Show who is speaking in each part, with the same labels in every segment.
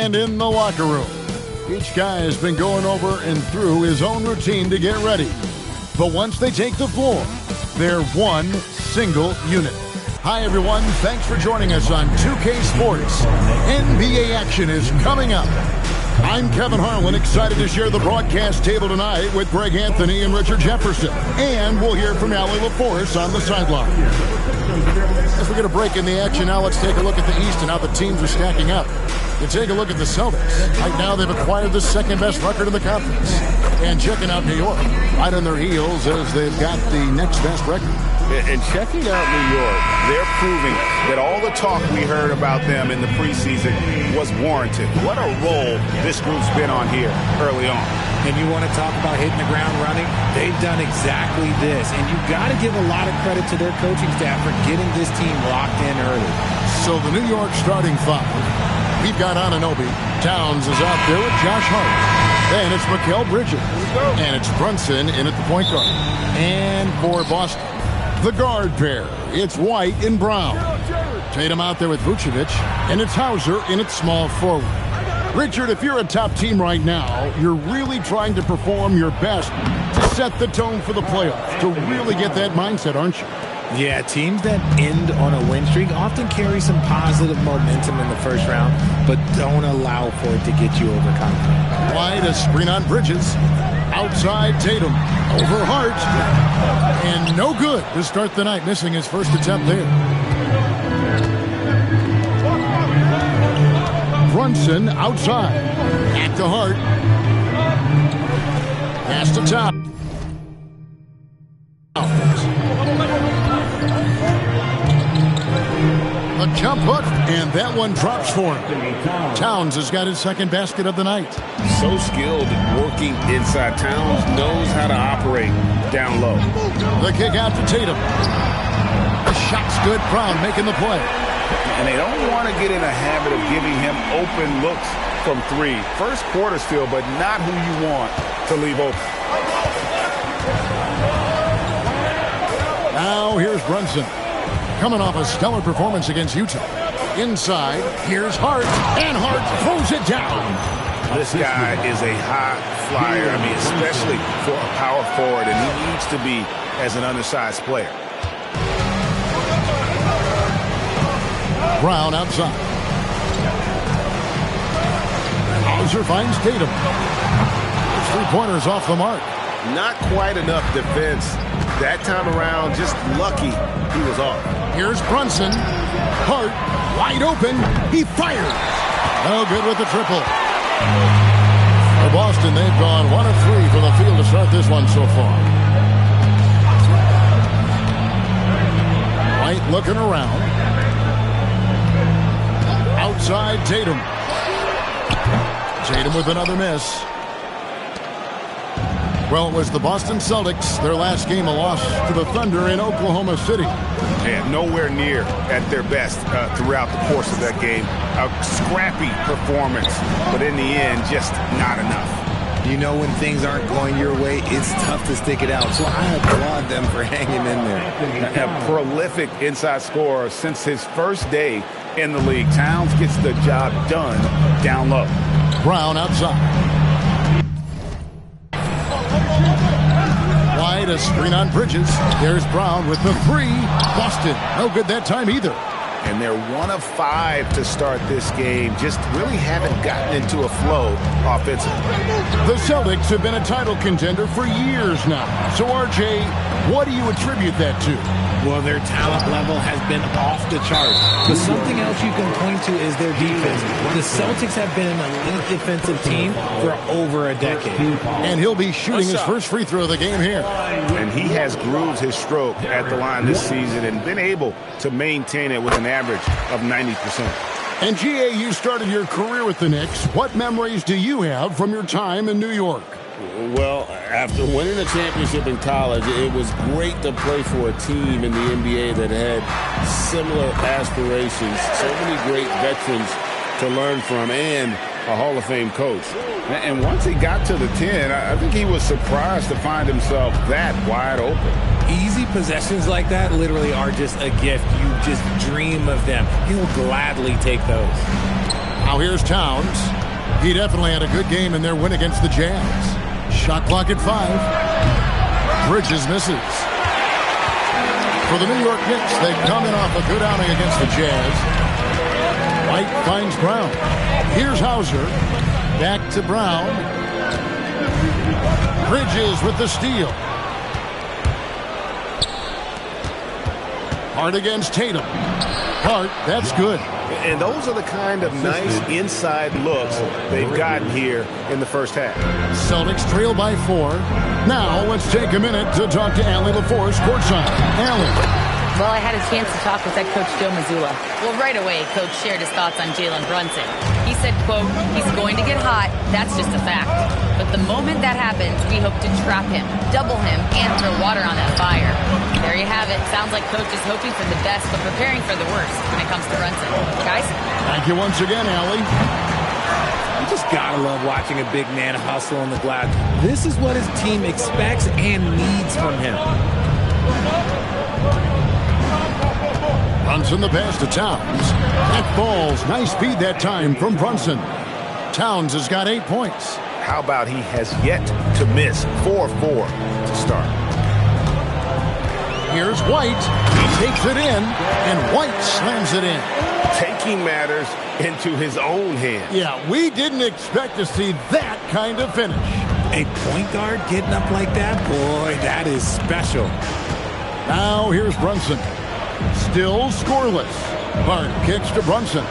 Speaker 1: And in the locker room, each guy has been going over and through his own routine to get ready. But once they take the floor, they're one single unit. Hi, everyone. Thanks for joining us on 2K Sports. NBA action is coming up. I'm Kevin Harlan, excited to share the broadcast table tonight with Greg Anthony and Richard Jefferson. And we'll hear from Allie LaForce on the sideline. As we get a break in the action now, let's take a look at the East and how the teams are stacking up. You take a look at the Celtics. Right now, they've acquired the second-best record in the conference. And checking out New York, right on their heels as they've got the next-best record.
Speaker 2: And checking out New York, they're proving that all the talk we heard about them in the preseason was warranted. What a role this group's been on here early on.
Speaker 3: And you want to talk about hitting the ground running? They've done exactly this. And you've got to give a lot of credit to their coaching staff for getting this team locked in early.
Speaker 1: So the New York starting five. We've got Anunoby. Towns is out there with Josh Hart. Then it's Mikal Bridges. And it's Brunson in at the point guard. And for Boston, the guard pair. It's White and Brown. Tatum out there with Vucevic. And it's Hauser in its small forward. Richard, if you're a top team right now, you're really trying to perform your best to set the tone for the playoffs, to really get that mindset, aren't you?
Speaker 3: Yeah, teams that end on a win streak often carry some positive momentum in the first round, but don't allow for it to get you overconfident.
Speaker 1: White, a screen on Bridges. Outside Tatum. Over Hart. And no good to start the night, missing his first attempt there. Brunson outside. Back to Hart. Pass to top. A jump hook, and that one drops for him. Towns has got his second basket of the night.
Speaker 2: So skilled working inside. Towns knows how to operate down low.
Speaker 1: The kick out to Tatum. The shot's good. Brown making the play.
Speaker 2: And they don't want to get in a habit of giving him open looks from three. First quarter still, but not who you want to leave open.
Speaker 1: Now here's Brunson. Coming off a stellar performance against Utah. Inside, here's Hart, and Hart throws it down.
Speaker 2: This guy is a high flyer, especially for a power forward, and he needs to be as an undersized player.
Speaker 1: Brown outside. Hauser finds Tatum. His three-pointers off the mark.
Speaker 2: Not quite enough defense. That time around, just lucky he was off.
Speaker 1: Here's Brunson. Hart, wide open. He fires. No good with the triple. For Boston, they've gone 1 of 3 from the field to start this one so far. White looking around. Outside Tatum. Tatum with another miss. Well, it was the Boston Celtics, their last game a loss to the Thunder in Oklahoma City.
Speaker 2: And nowhere near at their best throughout the course of that game. A scrappy performance, but in the end, just not enough.
Speaker 3: You know when things aren't going your way, it's tough to stick it out. So I applaud them for hanging in there.
Speaker 2: A prolific inside scorer since his first day in the league. Towns gets the job done down low.
Speaker 1: Brown outside. White, a screen on Bridges. There's Brown with the three. Boston, no good that time either.
Speaker 2: And they're 1 of 5 to start this game. Just really haven't gotten into a flow offensively.
Speaker 1: The Celtics have been a title contender for years now. So, RJ, what do you attribute that to?
Speaker 3: Well, their talent level has been off the charts. But something else you can point to is their defense. The Celtics have been an elite defensive team for over a decade.
Speaker 1: And he'll be shooting his first free throw of the game here.
Speaker 2: And he has grooved his stroke at the line this season and been able to maintain it with an average of 90%.
Speaker 1: And GA, you started your career with the Knicks. What memories do you have from your time in New York?
Speaker 4: Well, after winning a championship in college, it was great to play for a team in the NBA that had similar aspirations. So many great veterans to learn from and a Hall of Fame coach.
Speaker 2: And once he got to the 10, I think he was surprised to find himself that wide open.
Speaker 3: Easy possessions like that literally are just a gift. You just dream of them. He'll gladly take those.
Speaker 1: Now here's Towns. He definitely had a good game in their win against the Jazz. Shot clock at 5. Bridges misses. For the New York Knicks, they come in off a good outing against the Jazz. White finds Brown. Here's Hauser. Back to Brown. Bridges with the steal. Hart against Tatum. Hart, that's good.
Speaker 2: And those are the kind of nice inside looks they've gotten here in the first half.
Speaker 1: Celtics trail by 4. Now let's take a minute to talk to Allie LaForce courtside. Allie.
Speaker 5: Well, I had a chance to talk with head coach Joe Mazzulla. Well, right away, coach shared his thoughts on Jalen Brunson. He said, quote, he's going to get hot. That's just a fact. But the moment that happens, we hope to trap him, double him, and throw water on that fire. There you have it. Sounds like coach is hoping for the best, but preparing for the worst when it comes to Brunson. Guys?
Speaker 1: Thank you once again, Allie.
Speaker 3: You just gotta love watching a big man hustle on the glass. This is what his team expects and needs from him.
Speaker 1: Brunson the pass to Towns. That falls. Nice speed that time from Brunson. Towns has got 8 points.
Speaker 2: How about he has yet to miss 4-4 to start?
Speaker 1: Here's White. He takes it in, and White slams it in.
Speaker 2: Taking matters into his own hands.
Speaker 1: Yeah, we didn't expect to see that kind of finish.
Speaker 3: A point guard getting up like that? Boy, that is special.
Speaker 1: Now here's Brunson. Still scoreless. Hart kicks to Brunson.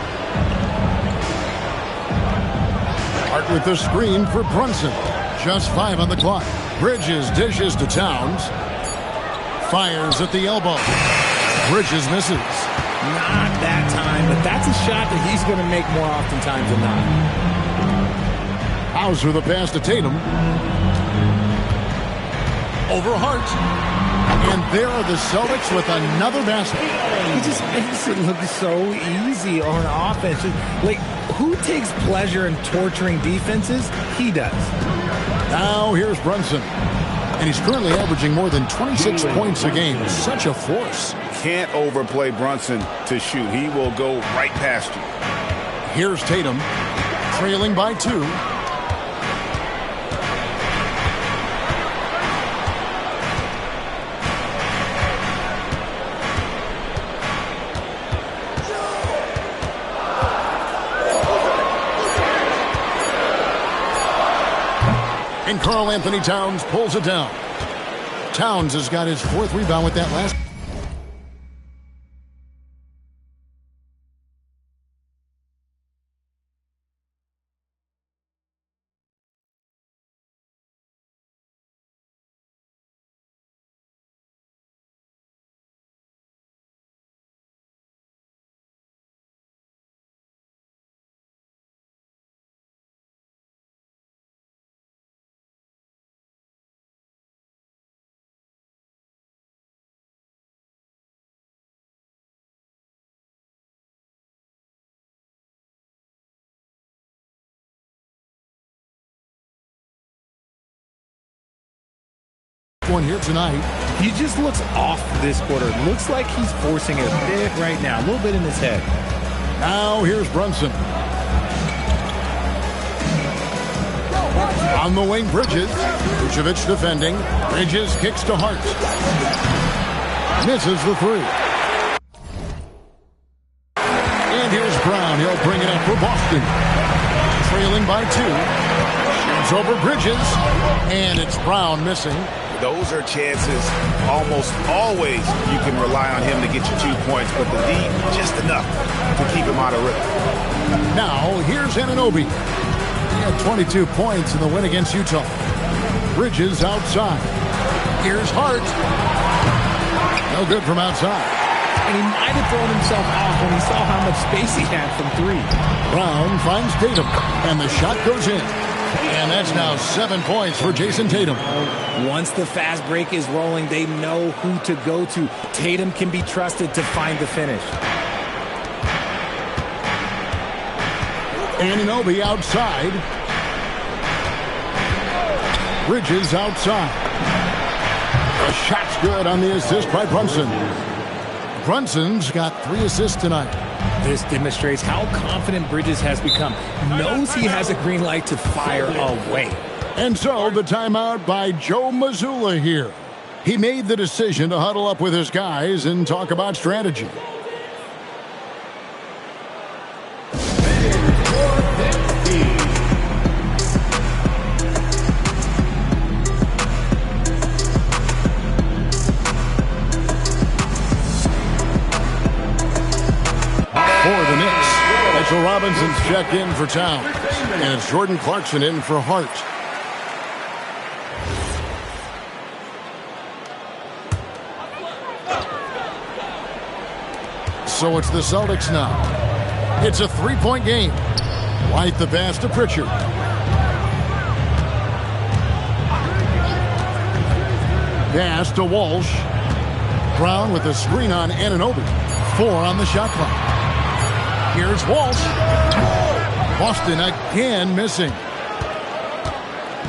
Speaker 1: Hart with the screen for Brunson. Just 5 on the clock. Bridges dishes to Towns. Fires at the elbow. Bridges misses.
Speaker 3: Not that time, but that's a shot that he's going to make more oftentimes than not.
Speaker 1: Hauser the pass to Tatum. Over Hart. And there are the Celtics with another basket.
Speaker 3: He just makes it look so easy on offense. Like, who takes pleasure in torturing defenses? He does.
Speaker 1: Now here's Brunson. And he's currently averaging more than 26 points a game. Such a force.
Speaker 2: Can't overplay Brunson to shoot. He will go right past you.
Speaker 1: Here's Tatum, trailing by 2. And Karl Anthony Towns pulls it down. Towns has got his 4th rebound with that last. One here tonight.
Speaker 3: He just looks off this quarter. Looks like he's forcing it a bit right now. A little bit in his head.
Speaker 1: Now here's Brunson. On the wing, Bridges. Vucevic defending. Bridges kicks to Hart. Misses the 3. And here's Brown. He'll bring it up for Boston. Trailing by 2. Shoots over Bridges. And it's Brown missing.
Speaker 2: Those are chances almost always you can rely on him to get you 2 points, but the D just enough to keep him out of rhythm.
Speaker 1: Now here's Anunoby. He had 22 points in the win against Utah. Bridges outside. Here's Hart. No good from outside.
Speaker 3: And he might have thrown himself off when he saw how much space he had from 3.
Speaker 1: Brown finds Tatum, and the shot goes in. And that's now 7 points for Jason Tatum.
Speaker 3: Once the fast break is rolling, they know who to go to. Tatum can be trusted to find the finish.
Speaker 1: Anunoby outside. Bridges outside. The shot's good on the assist by Brunson. Brunson's got 3 assists tonight.
Speaker 3: This demonstrates how confident Bridges has become. Knows he has a green light to fire away.
Speaker 1: And so the timeout by Joe Mazzulla here. He made the decision to huddle up with his guys and talk about strategy. For the Knicks, Mitchell Robinson's checked in for Towns, and it's Jordan Clarkson in for Hart. So it's the Celtics now. It's a three-point game. White the pass to Pritchard. Pass to Walsh. Brown with the screen on Anunoby. 4 on the shot clock. Here's Walsh. Boston again missing.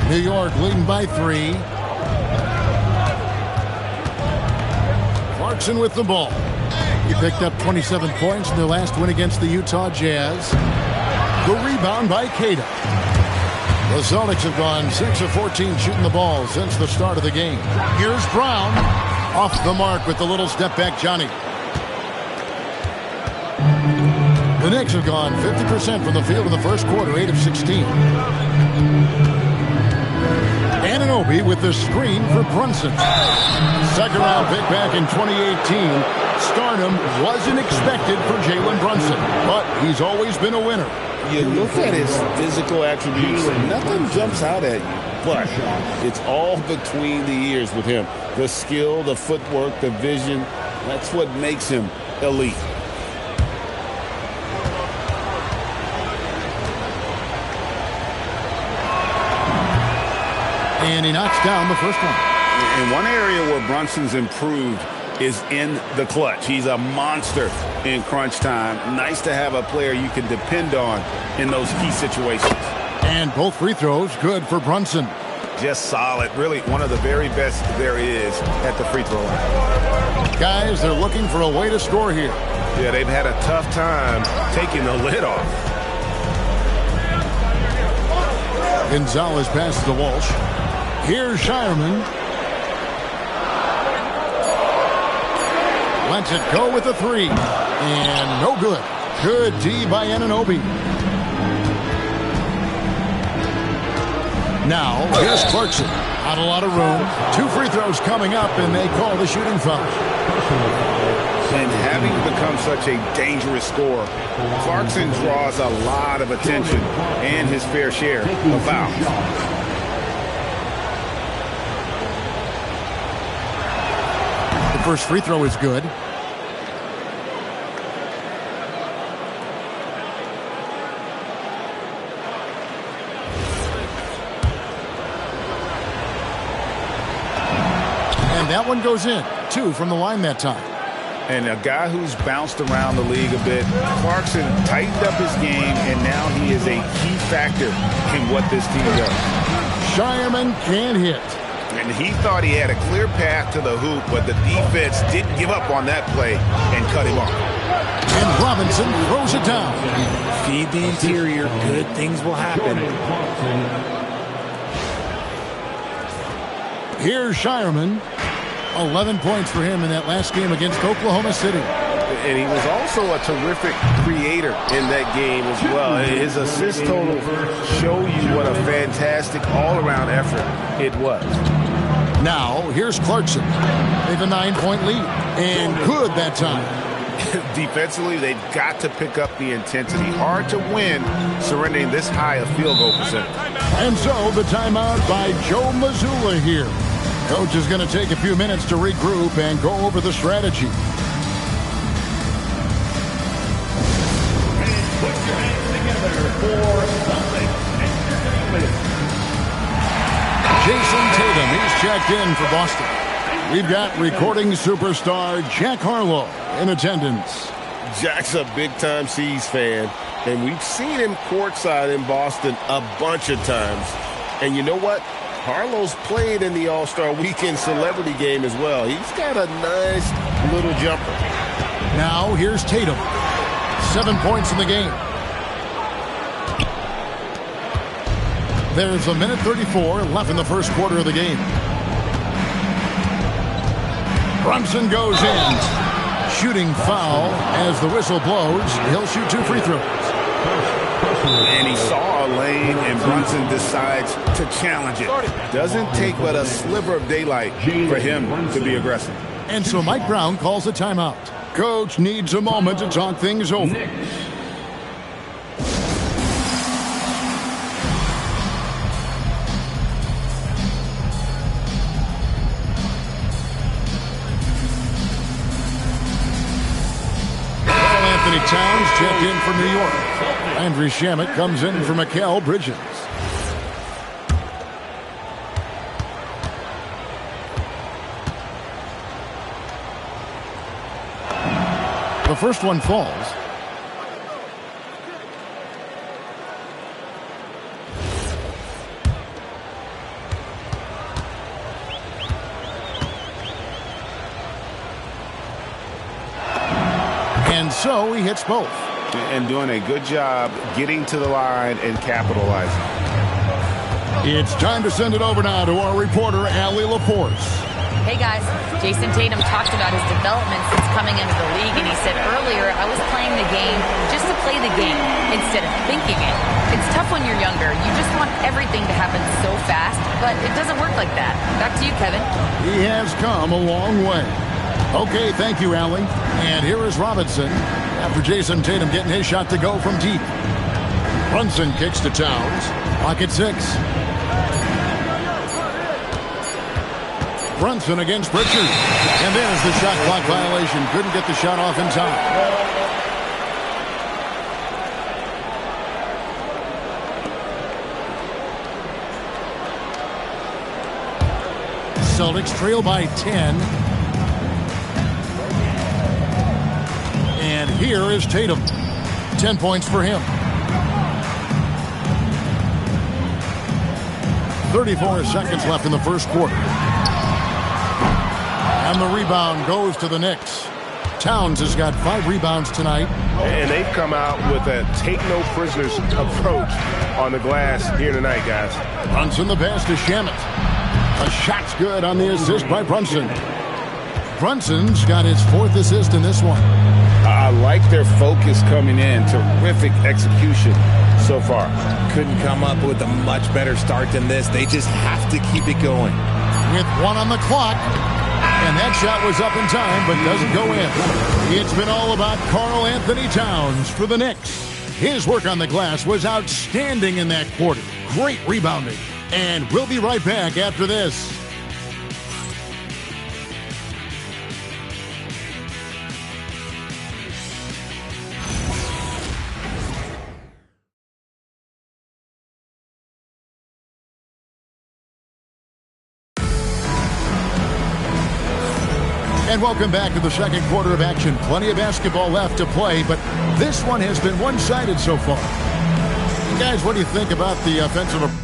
Speaker 1: New York leading by 3. Clarkson with the ball. He picked up 27 points in their last win against the Utah Jazz. The rebound by Queta. The Celtics have gone 6 of 14 shooting the ball since the start of the game. Here's Brown. Off the mark with the little step back Johnny. The Knicks have gone 50% from the field in the first quarter, 8 of 16. Anunoby with the screen for Brunson. Second round pick back in 2018. Stardom wasn't expected for Jalen Brunson, but he's always been a winner.
Speaker 4: You look at his physical attributes, nothing jumps out at you, but it's all between the ears with him. The skill, the footwork, the vision, that's what makes him elite.
Speaker 1: And he knocks down the first one.
Speaker 2: In one area where Brunson's improved is in the clutch. He's a monster in crunch time. Nice to have a player you can depend on in those key situations.
Speaker 1: And both free throws good for Brunson.
Speaker 2: Just solid. Really one of the very best there is at the free throw line.
Speaker 1: Guys, they're looking for a way to score here.
Speaker 6: Yeah, they've had a tough time taking the lid off.
Speaker 1: Gonzalez passes to Walsh. Here's Shireman. Lets it go with a 3. And no good. Good D by Anunoby. Now, here's Clarkson. Not a lot of room. 2 free throws coming up, and they call the shooting foul.
Speaker 2: And having become such a dangerous scorer, Clarkson draws a lot of attention and his fair share of fouls.
Speaker 1: The first free throw is good. And that one goes in. 2 from the line that time.
Speaker 2: And a guy who's bounced around the league a bit, Clarkson tightened up his game, and now he is a key factor in what this team does.
Speaker 1: Shireman can hit.
Speaker 2: And he thought he had a clear path to the hoop, but the defense didn't give up on that play and cut him off.
Speaker 1: And Robinson throws it down.
Speaker 3: Feed the interior. Good things will happen.
Speaker 1: Here's Shireman. 11 points for him in that last game against Oklahoma City.
Speaker 6: And he was also a terrific creator in that game as well. His assist total show you what a fantastic all-around effort it was.
Speaker 1: Now, here's Clarkson. They have a 9-point lead. And good that time.
Speaker 2: Defensively, they've got to pick up the intensity. Hard to win surrendering this high a field goal percentage.
Speaker 1: And so the timeout by Joe Mazzulla here. Coach is going to take a few minutes to regroup and go over the strategy.
Speaker 7: Put your hands together for something.
Speaker 1: Jason Tatum, he's checked in for Boston. We've got recording superstar Jack Harlow in attendance.
Speaker 4: Jack's a big-time C's fan, and we've seen him courtside in Boston a bunch of times. And you know what? Harlow's played in the All-Star Weekend Celebrity Game as well. He's got a nice little jumper.
Speaker 1: Now here's Tatum. 7 points in the game. There's a minute 34 left in the first quarter of the game. Brunson goes in. Shooting foul as the whistle blows. He'll shoot 2 free throws.
Speaker 2: And he saw a lane, and Brunson decides to challenge it. Doesn't take but a sliver of daylight for him to be aggressive.
Speaker 1: And so Mike Brown calls a timeout. Coach needs a moment to talk things over. Anthony Towns checked in for New York. Andrew Shamet comes in for Mikal Bridges. The first one falls. And so he hits both.
Speaker 2: And doing a good job getting to the line and capitalizing.
Speaker 1: It's time to send it over now to our reporter, Allie LaForce.
Speaker 5: Hey guys, Jason Tatum talked about his development since coming into the league, and he said earlier, I was playing the game just to play the game instead of thinking it. It's tough when you're younger. You just want everything to happen so fast, but it doesn't work like that. Back to you, Kevin.
Speaker 1: He has come a long way. Okay, thank you, Allie. And here is Robinson after Jason Tatum getting his shot to go from deep. Brunson kicks to Towns. Clock at 6. Brunson against Pritchard. And there's the shot clock violation. Couldn't get the shot off in time. Celtics trail by 10. And here is Tatum. 10 points for him. 34 seconds left in the first quarter. And the rebound goes to the Knicks. Towns has got 5 rebounds tonight.
Speaker 6: And they've come out with a take-no-prisoners approach on the glass here tonight, guys.
Speaker 1: Brunson the pass to Shamet. A shot's good on the assist by Brunson. Brunson's got his 4th assist in this one.
Speaker 2: I like their focus coming in. Terrific execution so far.
Speaker 3: Couldn't come up with a much better start than this. They just have to keep it going.
Speaker 1: With 1 on the clock. And that shot was up in time, but doesn't go in. It's been all about Karl Anthony Towns for the Knicks. His work on the glass was outstanding in that quarter. Great rebounding. And we'll be right back after this. And welcome back to the second quarter of action. Plenty of basketball left to play, but this one has been one-sided so far. Guys, what do you think about the offensive approach?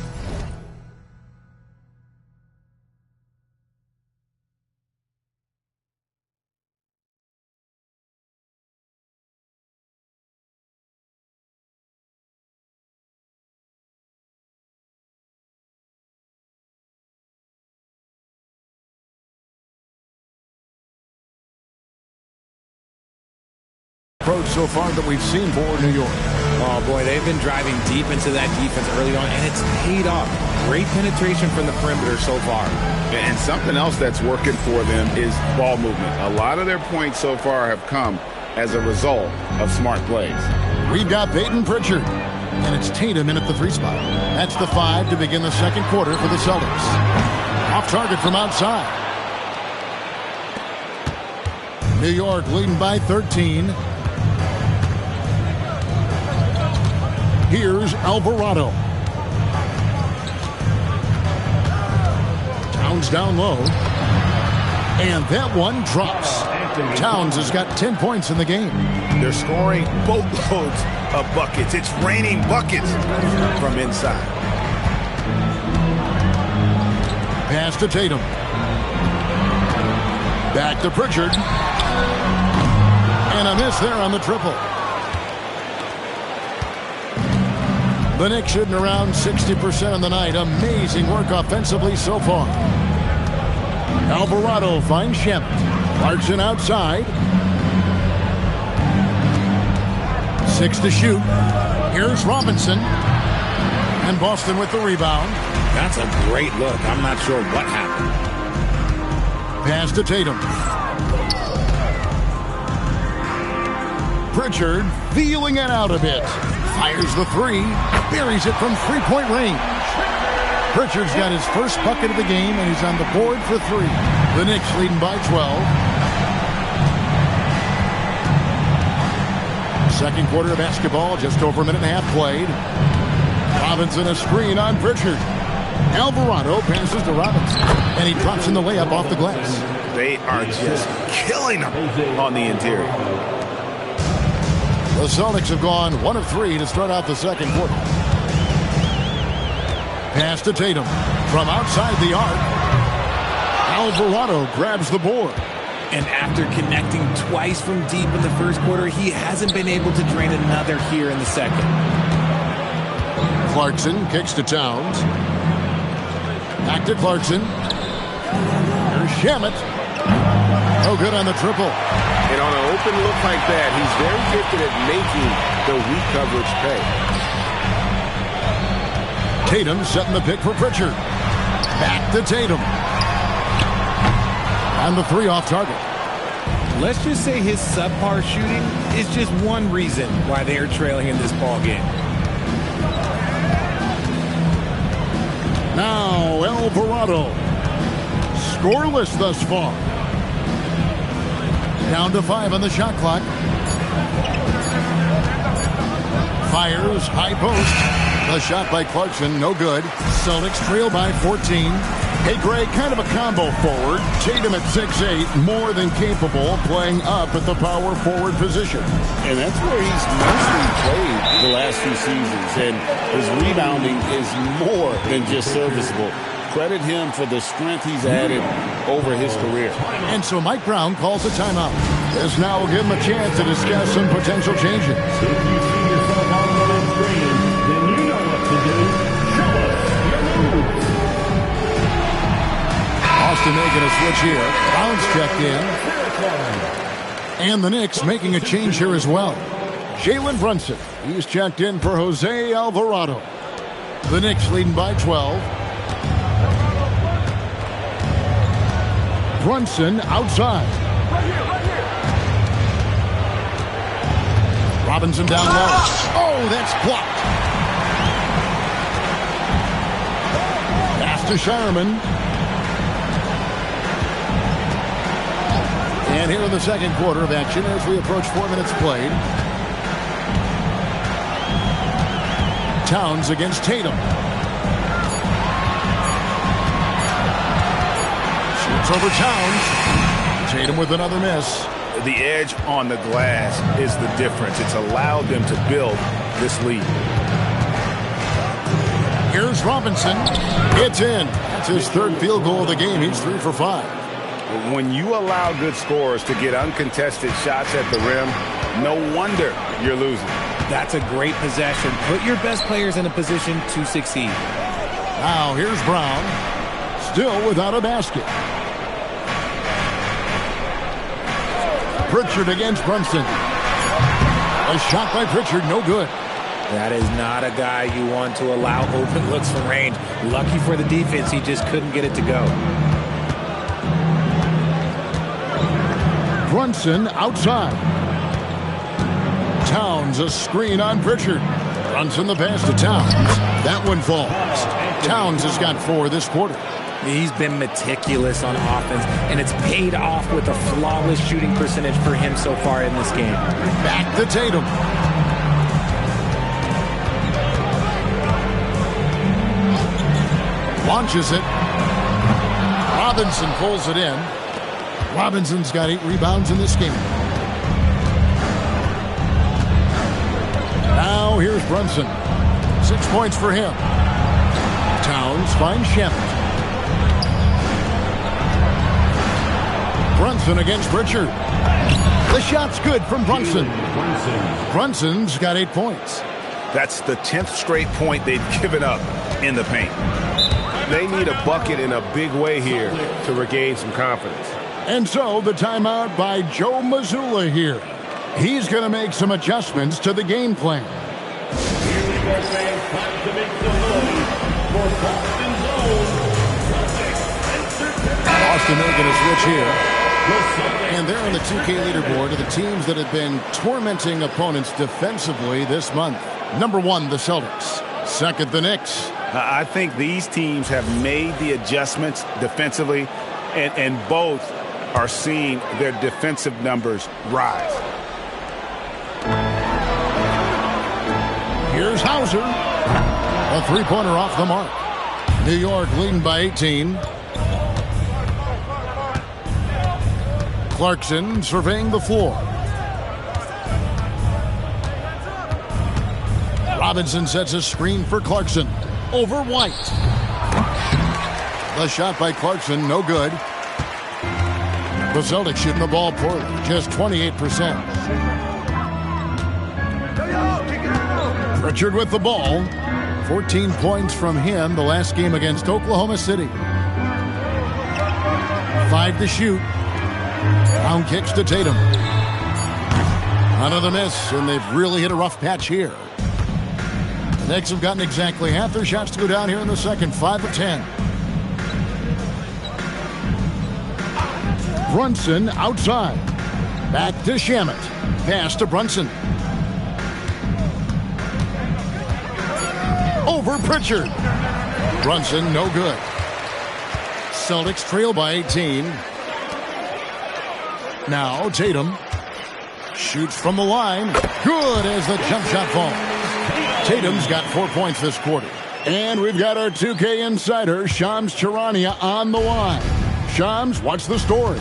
Speaker 1: So far that we've seen for New York.
Speaker 3: Oh boy, they've been driving deep into that defense early on, and it's paid off. Great penetration from the perimeter so far.
Speaker 2: And something else that's working for them is ball movement. A lot of their points so far have come as a result of smart plays.
Speaker 1: We've got Peyton Pritchard, and it's Tatum in at the 3 spot. That's the 5 to begin the second quarter for the Celtics. Off target from outside. New York leading by 13. Here's Alvarado. Towns down low. And that one drops. Towns has got 10 points in the game.
Speaker 2: They're scoring boatloads of buckets. It's raining buckets from inside.
Speaker 1: Pass to Tatum. Back to Pritchard. And a miss there on the triple. The Knicks shooting around 60% on the night. Amazing work offensively so far. Alvarado finds Shemet. Clarkson outside. 6 to shoot. Here's Robinson. And Boston with the rebound.
Speaker 3: That's a great look. I'm not sure what happened.
Speaker 1: Pass to Tatum. Pritchard feeling it out a bit. Fires the three. Buries it from three-point range. Pritchard's got his first bucket of the game, and he's on the board for 3. The Knicks leading by 12. Second quarter of basketball, just over a minute and a half played. Robinson a screen on Pritchard. Alvarado passes to Robinson, and he drops in the layup off the glass.
Speaker 6: They are just killing them on the interior.
Speaker 1: The Celtics have gone 1 of 3 to start out the second quarter. Pass to Tatum from outside the arc. Alvarado grabs the board.
Speaker 3: And after connecting twice from deep in the first quarter, he hasn't been able to drain another here in the second.
Speaker 1: Clarkson kicks to Towns. Back to Clarkson. Here's Shemet. No good on the triple.
Speaker 6: And on an open look like that, he's very gifted at making the weak coverage pay.
Speaker 1: Tatum setting the pick for Pritchard. Back to Tatum. And the 3 off target.
Speaker 3: Let's just say his subpar shooting is just one reason why they are trailing in this ball game.
Speaker 1: Now Alvarado. Scoreless thus far. Down to 5 on the shot clock. Fires, high post. The shot by Clarkson, no good. Celtics trail by 14. Hey, Greg, kind of a combo forward. Tatum at 6'8", more than capable, playing up at the power forward position.
Speaker 4: And that's where he's mostly played the last few seasons. And his rebounding is more than just serviceable. Credit him for the strength he's added over his career.
Speaker 1: And so Mike Brown calls a timeout. This now will give him a chance to discuss some potential changes.
Speaker 7: If you see yourself on the screen, then you know what to do. Show us your moves.
Speaker 1: Austin making a switch here. Brown's checked in. And the Knicks making a change here as well. Jalen Brunson. He's checked in for Jose Alvarado. The Knicks leading by 12. Brunson outside. Robinson down low. Oh, that's blocked. Pass to Sharman. And here in the second quarter of action as we approach 4 minutes played. Towns against Tatum. Shoots over Towns. Tatum with another miss.
Speaker 6: The edge on the glass is the difference. It's allowed them to build this lead.
Speaker 1: Here's Robinson. It's in. That's his 3rd field goal of the game. He's 3 for 5.
Speaker 6: When you allow good scorers to get uncontested shots at the rim, no wonder you're losing.
Speaker 3: That's a great possession. Put your best players in a position to succeed.
Speaker 1: Now here's Brown. Still without a basket. Pritchard against Brunson. A shot by Pritchard, no good.
Speaker 3: That is not a guy you want to allow open looks from range. Lucky for the defense, he just couldn't get it to go.
Speaker 1: Brunson outside. Towns a screen on Pritchard. Brunson the pass to Towns. That one falls. Towns has got 4 this quarter.
Speaker 3: He's been meticulous on offense, and it's paid off with a flawless shooting percentage for him so far in this game.
Speaker 1: Back to Tatum. Launches it. Robinson pulls it in. Robinson's got 8 rebounds in this game. Now here's Brunson. 6 points for him. Towns finds Shemet. Brunson against Pritchard. The shot's good from Brunson. Brunson's got 8 points.
Speaker 2: That's the 10th straight point they've given up in the paint.
Speaker 6: They need a bucket in a big way here to regain some confidence.
Speaker 1: And so the timeout by Joe Mazzulla here. He's going to make some adjustments to the game plan.
Speaker 7: Here we go, fans. Time to make some noise for Boston's own
Speaker 1: Boston making a switch here. And they're on the 2K leaderboard of the teams that have been tormenting opponents defensively this month. Number 1, the Celtics. Second, the Knicks.
Speaker 2: I think these teams have made the adjustments defensively, and both are seeing their defensive numbers rise.
Speaker 1: Here's Hauser. A three-pointer off the mark. New York leading by 18. Clarkson surveying the floor. Robinson sets a screen for Clarkson. Over White. The shot by Clarkson, no good. The Celtics shooting the ball poorly, just 28%. Pritchard with the ball. 14 points from him the last game against Oklahoma City. 5 to shoot. Brown kicks to Tatum. Another miss, and they've really hit a rough patch here. The Knicks have gotten exactly half their shots to go down here in the second, 5 of 10. Brunson outside. Back to Shamet. Pass to Brunson. Over Pritchard. Brunson, no good. Celtics trail by 18. Now Tatum shoots from the line. Good as the jump shot falls. Tatum's got 4 points this quarter. And we've got our 2K insider, Shams Charania, on the line. Shams, what's the story?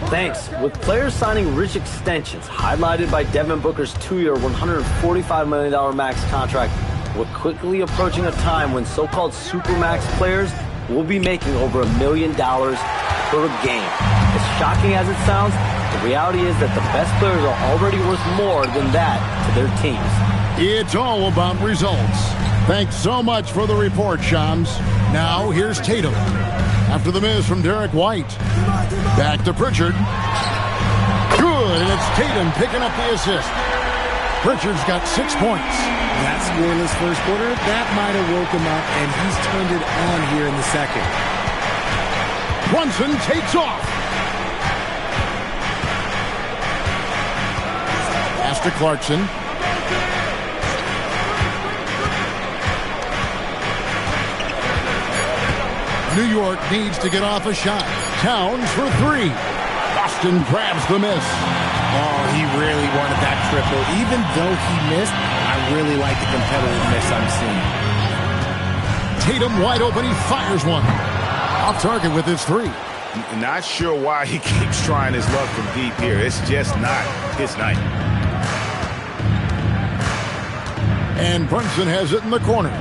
Speaker 8: Thanks. With players signing rich extensions, highlighted by Devin Booker's 2-year, $145 million max contract, we're quickly approaching a time when so-called supermax players will be making over $1 million per game. As shocking as it sounds, the reality is that the best players are already worth more than that to their teams.
Speaker 1: It's all about results. Thanks so much for the report, Shams. Now here's Tatum. After the miss from Derek White. Back to Pritchard. Good, and it's Tatum picking up the assist. Pritchard's got 6 points.
Speaker 3: That scoreless first quarter, that might have woke him up, and he's turned it on here in the second.
Speaker 1: Brunson takes off. Pass to Clarkson. New York needs to get off a shot. Towns for 3. Boston grabs the miss.
Speaker 3: Oh, he really wanted that triple. Even though he missed, I really like the competitiveness I'm seeing.
Speaker 1: Tatum wide open. He fires one. Off target with his 3.
Speaker 2: Not sure why he keeps trying his luck from deep here. It's just not his night.
Speaker 1: And Brunson has it in the corner.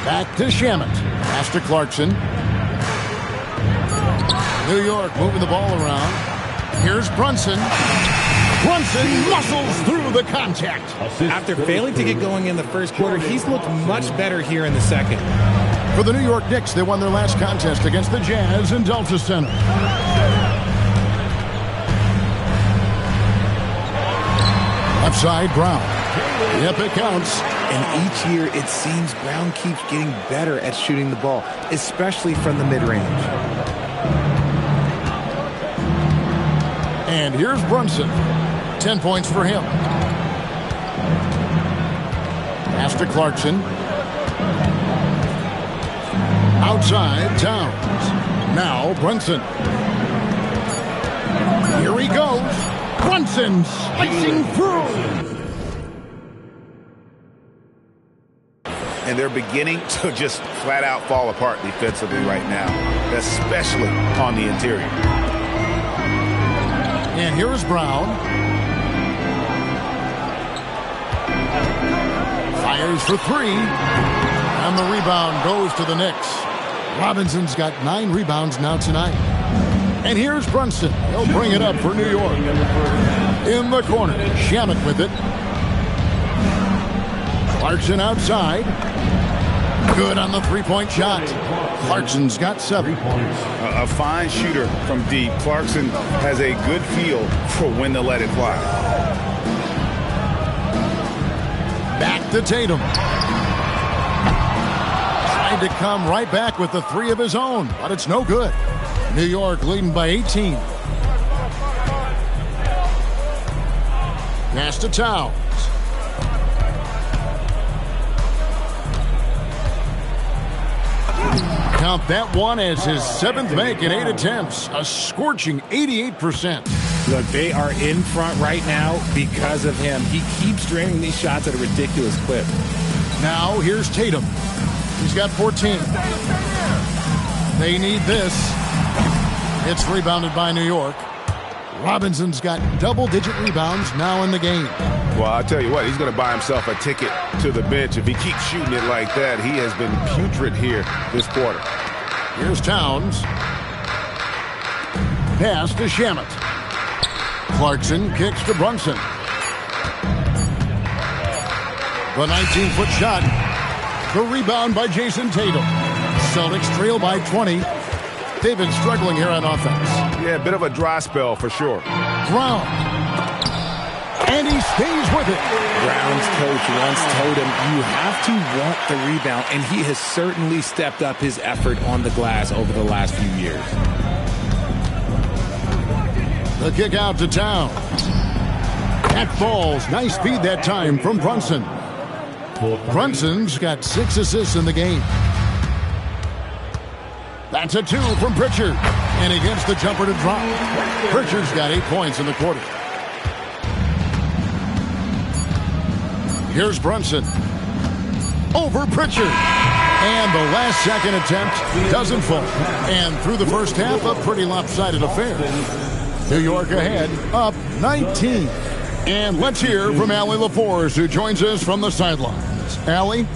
Speaker 1: Back to Shamet. Pass to Clarkson. New York moving the ball around. Here's Brunson. Brunson muscles through the contact.
Speaker 3: After failing to get going in the first quarter, he's looked much better here in the second.
Speaker 1: For the New York Knicks, they won their last contest against the Jazz in Delta Center. Left side, Brown. Yep, it counts.
Speaker 3: And each year, it seems Brown keeps getting better at shooting the ball, especially from the mid-range.
Speaker 1: And here's Brunson. 10 points for him. Pass to Clarkson. Outside, Towns. Now Brunson. Here he goes. Brunson slicing through.
Speaker 2: And they're beginning to just flat out fall apart defensively right now, especially on the interior.
Speaker 1: And here's Brown. Fires for 3. And the rebound goes to the Knicks. Robinson's got 9 rebounds now tonight. And here's Brunson. He'll bring it up for New York. In the corner, Shamet with it. Clarkson outside. Good on the three-point shot. Clarkson's got 7.
Speaker 2: A fine shooter from deep. Clarkson has a good feel for when to let it fly.
Speaker 1: Back to Tatum. Tried to come right back with the 3 of his own, but it's no good. New York leading by 18. Pass to Towns. Count that one as his 7th make in 8 attempts. A scorching 88%.
Speaker 3: Look, they are in front right now because of him. He keeps draining these shots at a ridiculous clip.
Speaker 1: Now here's Tatum. He's got 14. They need this. It's rebounded by New York. Robinson's got double-digit rebounds now in the game.
Speaker 2: Well, I'll tell you what, he's going to buy himself a ticket to the bench. If he keeps shooting it like that, he has been putrid here this quarter.
Speaker 1: Here's Towns. Pass to Shamet. Clarkson kicks to Brunson. The 19-foot shot. The rebound by Jason Tatum. Celtics trail by 20. They've been struggling here on offense.
Speaker 2: Yeah, a bit of a dry spell for sure.
Speaker 1: Brown. And he stays with it.
Speaker 3: Brown's coach once told him, you have to want the rebound, and he has certainly stepped up his effort on the glass over the last few years.
Speaker 1: The kick out to Towns. That falls. Nice feed that time from Brunson. Brunson's got 6 assists in the game. That's a 2 from Pritchard. And he gets the jumper to drop. Pritchard's got 8 points in the quarter. Here's Brunson. Over Pritchard. And the last second attempt doesn't fall. And through the first half, a pretty lopsided affair. New York ahead, up 19. And let's hear from Allie LaForce, who joins us from the sidelines. Allie?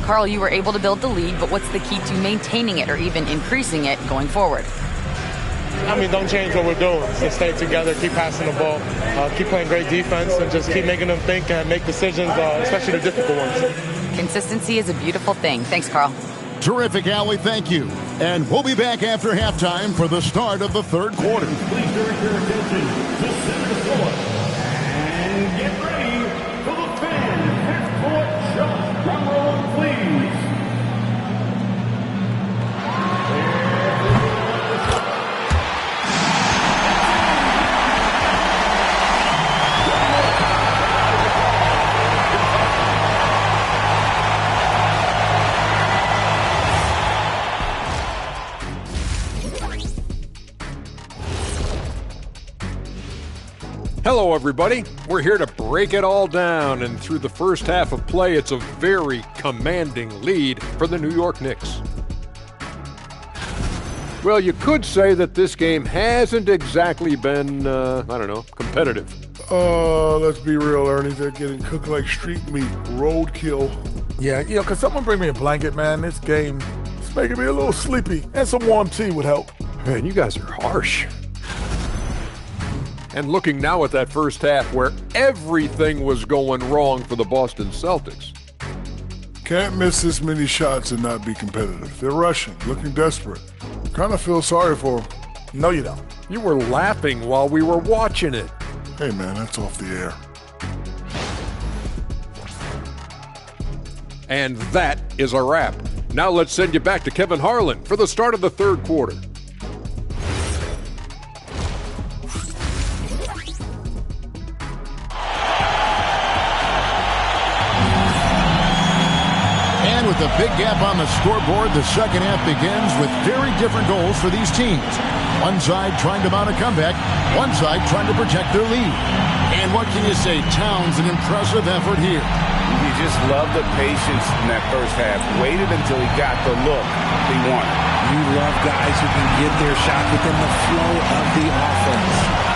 Speaker 5: Carl, you were able to build the lead, but what's the key to maintaining it or even increasing it going forward?
Speaker 9: I mean, don't change what we're doing. Just stay together, keep passing the ball, keep playing great defense, and just keep making them think and make decisions, especially the difficult ones.
Speaker 5: Consistency is a beautiful thing. Thanks, Carl.
Speaker 1: Terrific, Allie. Thank you. And we'll be back after halftime for the start of the third quarter.
Speaker 7: Please direct your attention to center court. And get ready for the fan half-court shot. Drum roll, please.
Speaker 10: Hello, everybody. We're here to break it all down, and through the first half of play, it's a very commanding lead for the New York Knicks. Well, you could say that this game hasn't exactly been, competitive.
Speaker 11: Let's be real, Ernie. They're getting cooked like street meat, roadkill.
Speaker 12: Yeah, could someone bring me a blanket, man? This game is making me a little sleepy, and some warm tea would help.
Speaker 10: Man, you guys are harsh. And looking now at that first half where everything was going wrong for the Boston Celtics.
Speaker 11: Can't miss this many shots and not be competitive. They're rushing, looking desperate. Kind of feel sorry for them.
Speaker 12: No, you don't.
Speaker 10: You were laughing while we were watching it.
Speaker 11: Hey, man, that's off the air.
Speaker 10: And that is a wrap. Now let's send you back to Kevin Harlan for the start of the third quarter.
Speaker 1: With a big gap on the scoreboard, the second half begins with very different goals for these teams. One side trying to mount a comeback, one side trying to protect their lead. And what can you say? Towns, an impressive effort here.
Speaker 2: You just love the patience in that first half. Waited until he got the look he wanted.
Speaker 3: You love guys who can get their shot within the flow of the offense.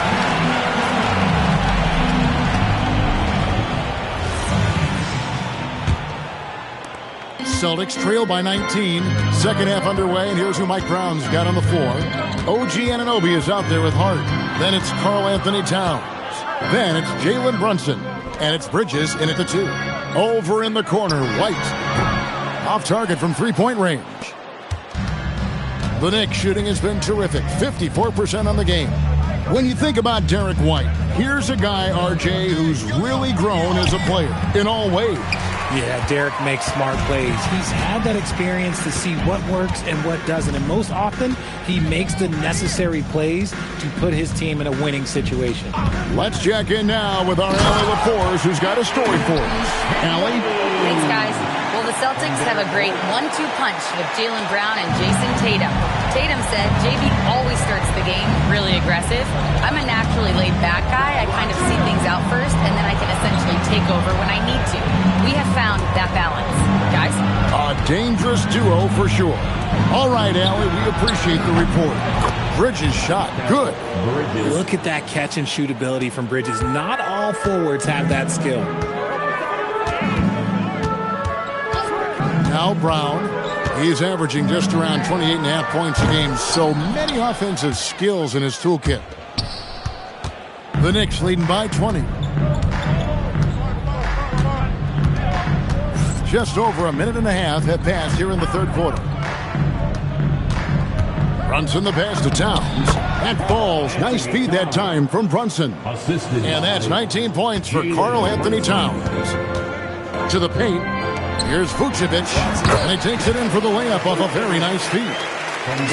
Speaker 1: Celtics trail by 19. Second half underway, and here's who Mike Brown's got on the floor. OG Anunoby is out there with Hart. Then it's Karl Anthony Towns. Then it's Jalen Brunson. And it's Bridges in at the 2. Over in the corner, White. Off target from three-point range. The Knicks shooting has been terrific. 54% on the game. When you think about Derek White, here's a guy, RJ, who's really grown as a player in all ways.
Speaker 3: Yeah, Derek makes smart plays. He's had that experience to see what works and what doesn't. And most often, he makes the necessary plays to put his team in a winning situation.
Speaker 1: Let's check in now with our Allie LaForce, who's got a story for us. Allie?
Speaker 5: Thanks, guys. Well, the Celtics have a great 1-2 punch with Jaylen Brown and Jason Tatum. Tatum said, JB always starts the game really aggressive. I'm a naturally laid-back guy. I kind of see things out first, and then I can essentially take over when I need to. We have found that balance. Guys?
Speaker 1: A dangerous duo for sure. All right, Allie, we appreciate the report. Bridges shot. Good.
Speaker 3: Look at that catch and shoot ability from Bridges. Not all forwards have that skill.
Speaker 1: Now Brown. He's averaging just around 28.5 points a game. So many offensive skills in his toolkit. The Knicks leading by 20. Just over a minute and a half have passed here in the third quarter. Brunson the pass to Towns. That falls. Nice speed that time from Brunson. And that's 19 points for Karl Anthony Towns. To the paint. Here's Vucevic. And he takes it in for the layup off a very nice feed.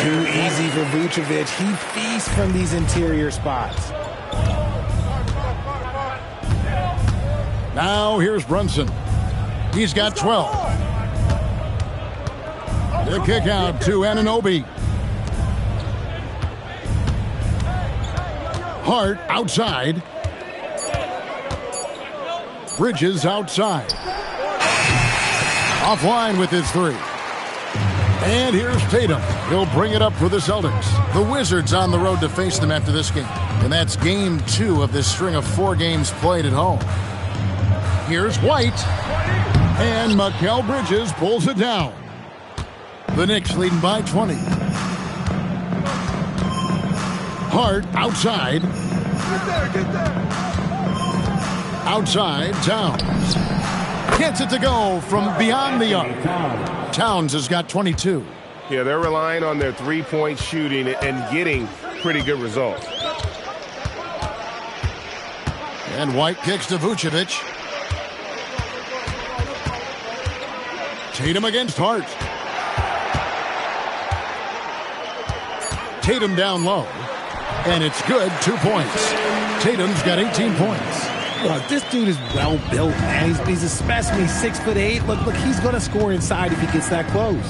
Speaker 3: Too easy for Vucevic. He feasts from these interior spots.
Speaker 1: Now here's Brunson. He's got 12. The kick out to Anunoby. Hart outside. Bridges outside. Offline with his 3. And here's Tatum. He'll bring it up for the Celtics. The Wizards on the road to face them after this game. And that's game 2 of this string of 4 games played at home. Here's White. And Mikal Bridges pulls it down. The Knicks leading by 20. Hart outside. Outside, Towns. Gets it to go from beyond the arc. Towns has got 22.
Speaker 6: Yeah, they're relying on their three-point shooting and getting pretty good results.
Speaker 1: And White kicks to Vucevic. Tatum against Hart. Tatum down low. And it's good. 2 points. Tatum's got 18 points.
Speaker 3: Look, this dude is well built, man. He's a specimen. He's 6'8". Look, he's going to score inside if he gets that close.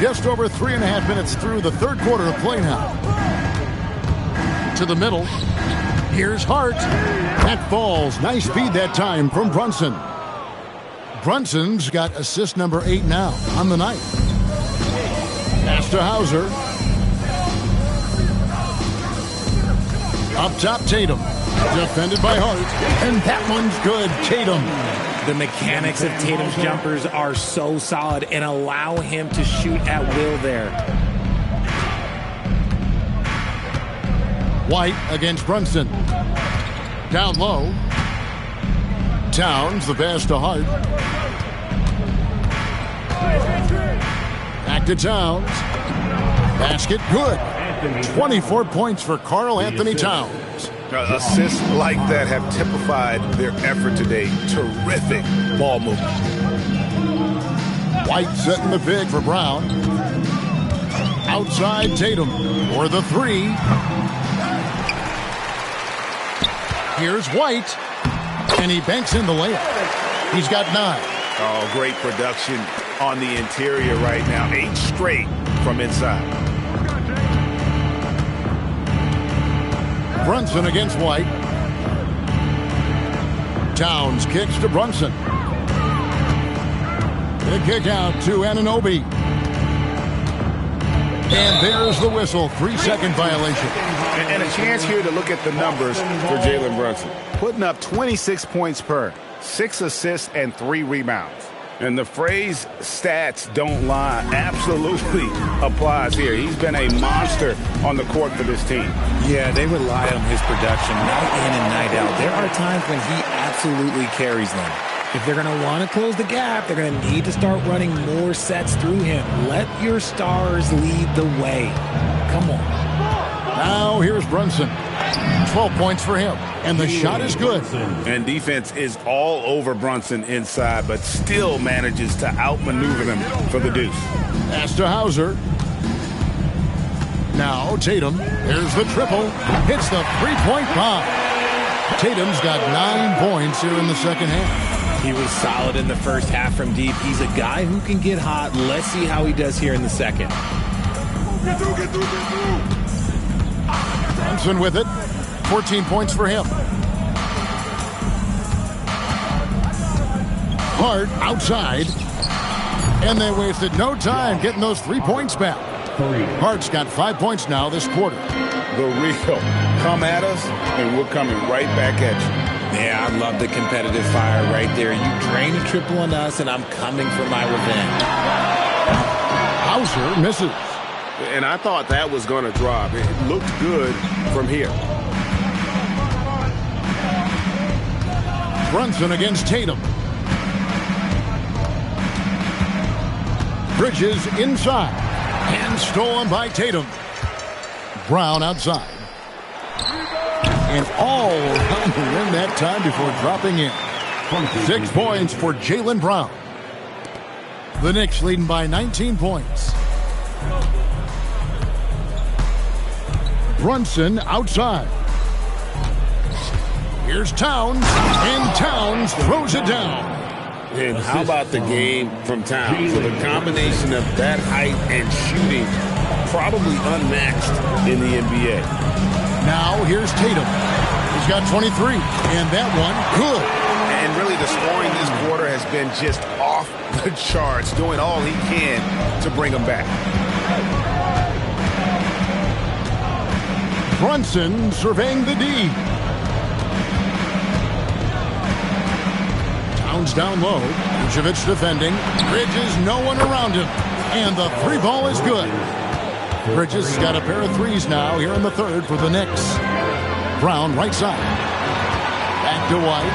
Speaker 1: Just over 3.5 minutes through the third quarter of play now. To the middle. Here's Hart. That falls. Nice feed that time from Brunson. Brunson's got assist number 8 now on the night. Pass to Hauser. Up top, Tatum. Defended by Hart. And that one's good. Tatum.
Speaker 3: The mechanics of Tatum's jumpers are so solid and allow him to shoot at will there.
Speaker 1: White against Brunson. Down low. Towns, the pass to Hart. Back to Towns. Basket good. 24 points for Karl Anthony Towns.
Speaker 6: Assists like that have typified their effort today. Terrific ball movement.
Speaker 1: White setting the pick for Brown. Outside Tatum for the 3. Here's White. And he banks in the layup. He's got 9.
Speaker 6: Oh, great production on the interior right now. 8 straight from inside.
Speaker 1: Brunson against White. Towns kicks to Brunson. The kick out to Anunoby. And there's the whistle. 3-second violation.
Speaker 2: And a chance here to look at the numbers for Jalen Brunson. Putting up 26 points per, 6 assists, and 3 rebounds. And the phrase stats don't lie absolutely applies here. He's been a monster on the court for this team.
Speaker 3: Yeah, they rely on his production night in and night out. There are times when he absolutely carries them. If they're going to want to close the gap, they're going to need to start running more sets through him. Let your stars lead the way. Come on.
Speaker 1: Now here's Brunson. 12 points for him, and the shot is good.
Speaker 2: And defense is all over Brunson inside, but still manages to outmaneuver them for the deuce.
Speaker 1: Pass to Hauser. Now Tatum. There's the triple. Hits the three-point bomb. Tatum's got 9 points here in the second half.
Speaker 3: He was solid in the first half from deep. He's a guy who can get hot. Let's see how he does here in the second.
Speaker 1: Brunson with it. 14 points for him. Hart outside. And they wasted no time getting those 3 points back. Hart's got 5 points now this quarter.
Speaker 2: The real come at us, and we're coming right back at you.
Speaker 3: Yeah, I love the competitive fire right there. You drain a triple on us, and I'm coming for my revenge.
Speaker 1: Hauser misses.
Speaker 6: And I thought that was going to drop. It looked good from here.
Speaker 1: Brunson against Tatum. Bridges inside. And stolen by Tatum. Brown outside. And all around the rim that time before dropping in. 6 points for Jaylen Brown. The Knicks leading by 19 points. Brunson outside. Here's Towns, and Towns throws it down.
Speaker 4: And how about the game from Towns? With a combination of that height and shooting, probably unmatched in the NBA.
Speaker 1: Now here's Tatum. He's got 23, and that one good.
Speaker 6: And really the scoring this quarter has been just off the charts, doing all he can to bring them back.
Speaker 1: Brunson surveying the D. Towns down low. Vucevic defending. Bridges, no one around him. And the three ball is good. Bridges has got a pair of threes now here in the third for the Knicks. Brown right side. Back to White.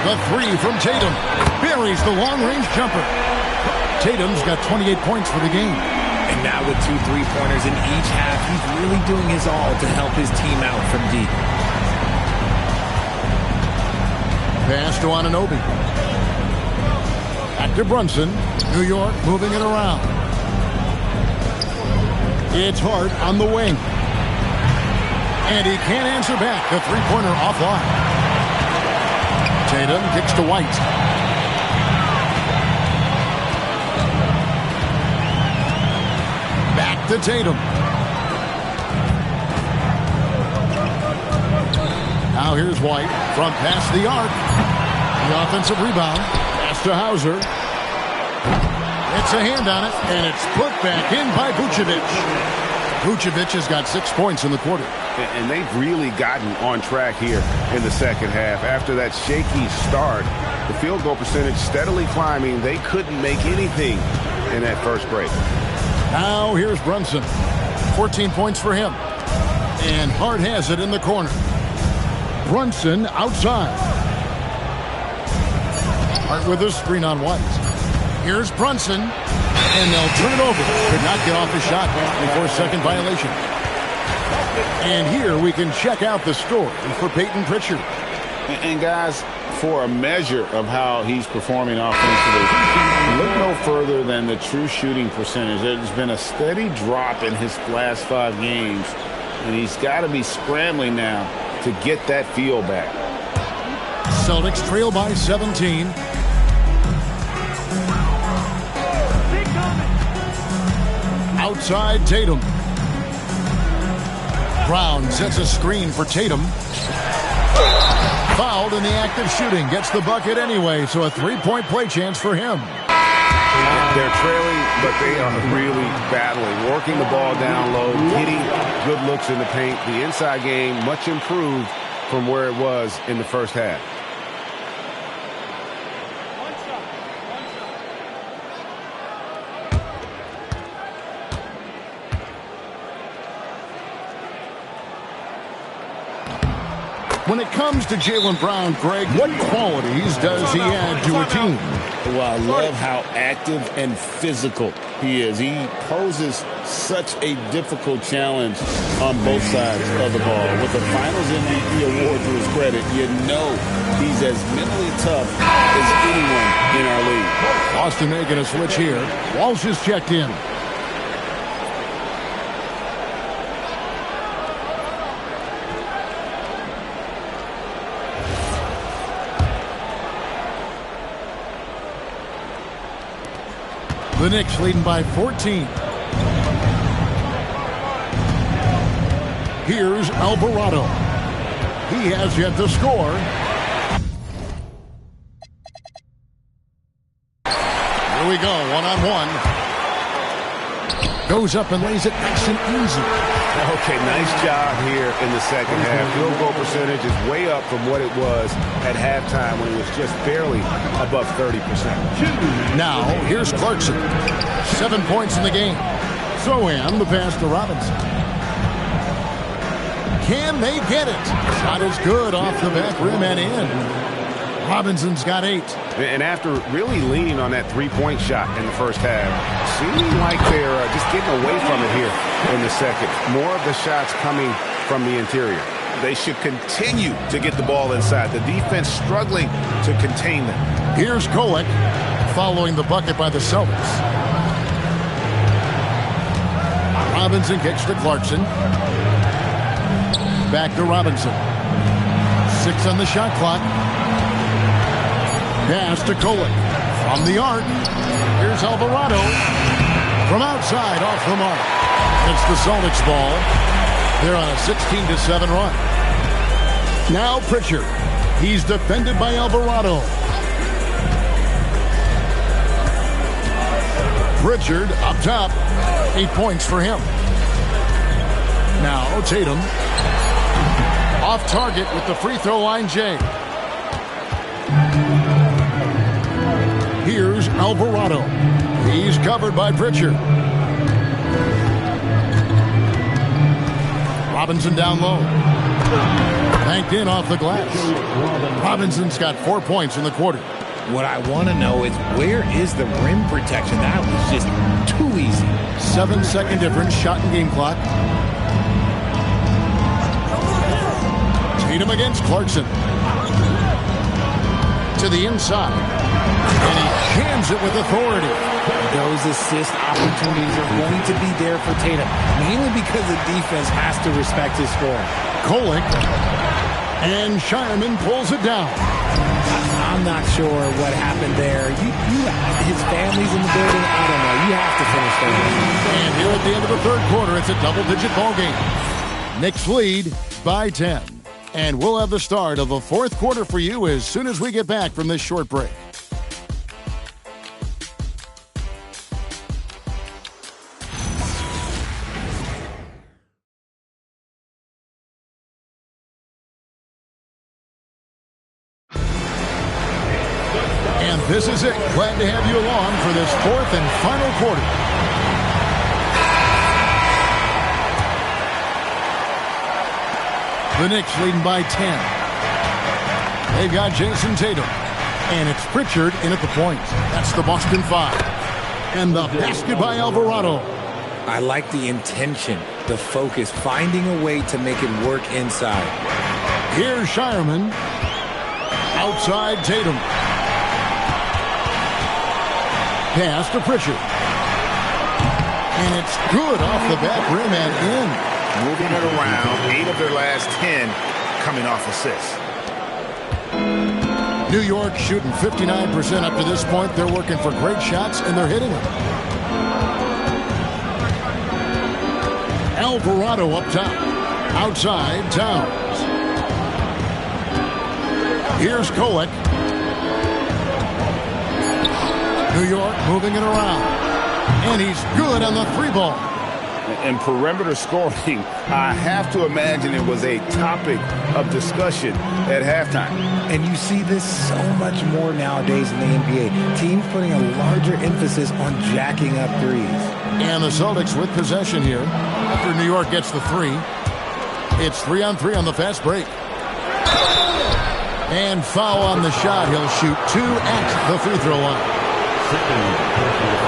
Speaker 1: The three from Tatum. Buries the long-range jumper. Tatum's got 28 points for the game.
Speaker 3: And now with 2 3-pointers in each half, he's really doing his all to help his team out from deep.
Speaker 1: Pass to Anunoby. Back to Brunson. New York moving it around. It's Hart on the wing. And he can't answer back. The three-pointer offline. Tatum kicks to White. Back to Tatum. Now here's White from past the arc. The offensive rebound. Pass to Hauser. It's a hand on it, and it's put back in by Vucevic. Vucevic has got 6 points in the quarter.
Speaker 6: And they've really gotten on track here in the second half. After that shaky start, the field goal percentage steadily climbing. They couldn't make anything in that first break.
Speaker 1: Now here's Brunson. 14 points for him. And Hart has it in the corner. Brunson outside. Hart with a screen on White. Here's Brunson. And they'll turn it over. Could not get off his shot before second violation. And here we can check out the story for Peyton Pritchard.
Speaker 2: And guys, for a measure of how he's performing offensively, look no further than the true shooting percentage. There's been a steady drop in his last 5 games, and he's got to be scrambling now to get that feel back.
Speaker 1: Celtics trail by 17. Outside Tatum. Brown sets a screen for Tatum. Fouled in the act of shooting. Gets the bucket anyway, so a 3-point play chance for him.
Speaker 6: They're trailing, but they are really battling. Working the ball down low, hitting good looks in the paint. The inside game much improved from where it was in the first half.
Speaker 1: When it comes to Jaylen Brown, Greg, what qualities does he add to a team?
Speaker 2: Well, I love how active and physical he is. He poses such a difficult challenge on both sides of the ball. With the Finals MVP award to his credit, you know he's as mentally tough as anyone in our league.
Speaker 1: Boston making a switch here. Walsh is checked in. The Knicks leading by 14. Here's Alvarado. He has yet to score. Here we go, one-on-one. Goes up and lays it nice and easy.
Speaker 6: Okay, nice job here in the second half. Field goal percentage is way up from what it was at halftime when it was just barely above 30%.
Speaker 1: Now, here's Clarkson. 7 points in the game. Sohan, the pass to Robinson. Can they get it? Shot is good off the back rim and in. Robinson's got 8.
Speaker 6: And after really leaning on that three-point shot in the first half, seeming like they're just getting away from it here in the second. More of the shots coming from the interior. They should continue to get the ball inside. The defense struggling to contain them.
Speaker 1: Here's Kolek following the bucket by the Celtics. Robinson kicks to Clarkson. Back to Robinson. 6 on the shot clock. Pass to Kolek. From the arc. Here's Alvarado. From outside, off the mark. It's the Celtics ball. They're on a 16-7 run. Now Pritchard. He's defended by Alvarado. Pritchard up top. 8 points for him. Now Tatum. Off target with the free throw line, Jay. Here's Alvarado. He's covered by Pritchard. Robinson down low. Banked in off the glass. Robinson's got 4 points in the quarter.
Speaker 3: What I want to know is, where is the rim protection? That was just too easy.
Speaker 1: 7-second difference, shot and game clock. Tatum against Clarkson. To the inside. And he jams it with authority.
Speaker 3: Those assist opportunities are going to be there for Tatum, mainly because the defense has to respect his score.
Speaker 1: Kolek. And Shireman pulls it down.
Speaker 3: I'm not sure what happened there. His family's in the building. I don't know. You have to finish that.
Speaker 1: And here at the end of the third quarter, it's a double-digit ball game. Knicks lead by 10. And we'll have the start of the fourth quarter for you as soon as we get back from this short break. And this is it. Glad to have you along for this fourth and final quarter. The Knicks leading by 10. They've got Jason Tatum. And it's Pritchard in at the point. That's the Boston 5. And the basket by Alvarado.
Speaker 3: I like the intention, the focus, finding a way to make it work inside.
Speaker 1: Here's Shireman. Outside Tatum. Pass to Pritchard. And it's good off the back rim and in.
Speaker 6: Moving it around, 8 of their last 10 coming off assists.
Speaker 1: New York shooting 59% up to this point. They're working for great shots, and they're hitting them. Alvarado up top. Outside, Towns. Here's Kolek. New York moving it around. And he's good on the 3-ball.
Speaker 2: And perimeter scoring, I have to imagine it was a topic of discussion at halftime.
Speaker 3: And you see this so much more nowadays in the NBA. Teams putting a larger emphasis on jacking up threes.
Speaker 1: And the Celtics with possession here after New York gets the 3. It's 3-on-3 on the fast break. And foul on the shot. He'll shoot 2 at the free throw line.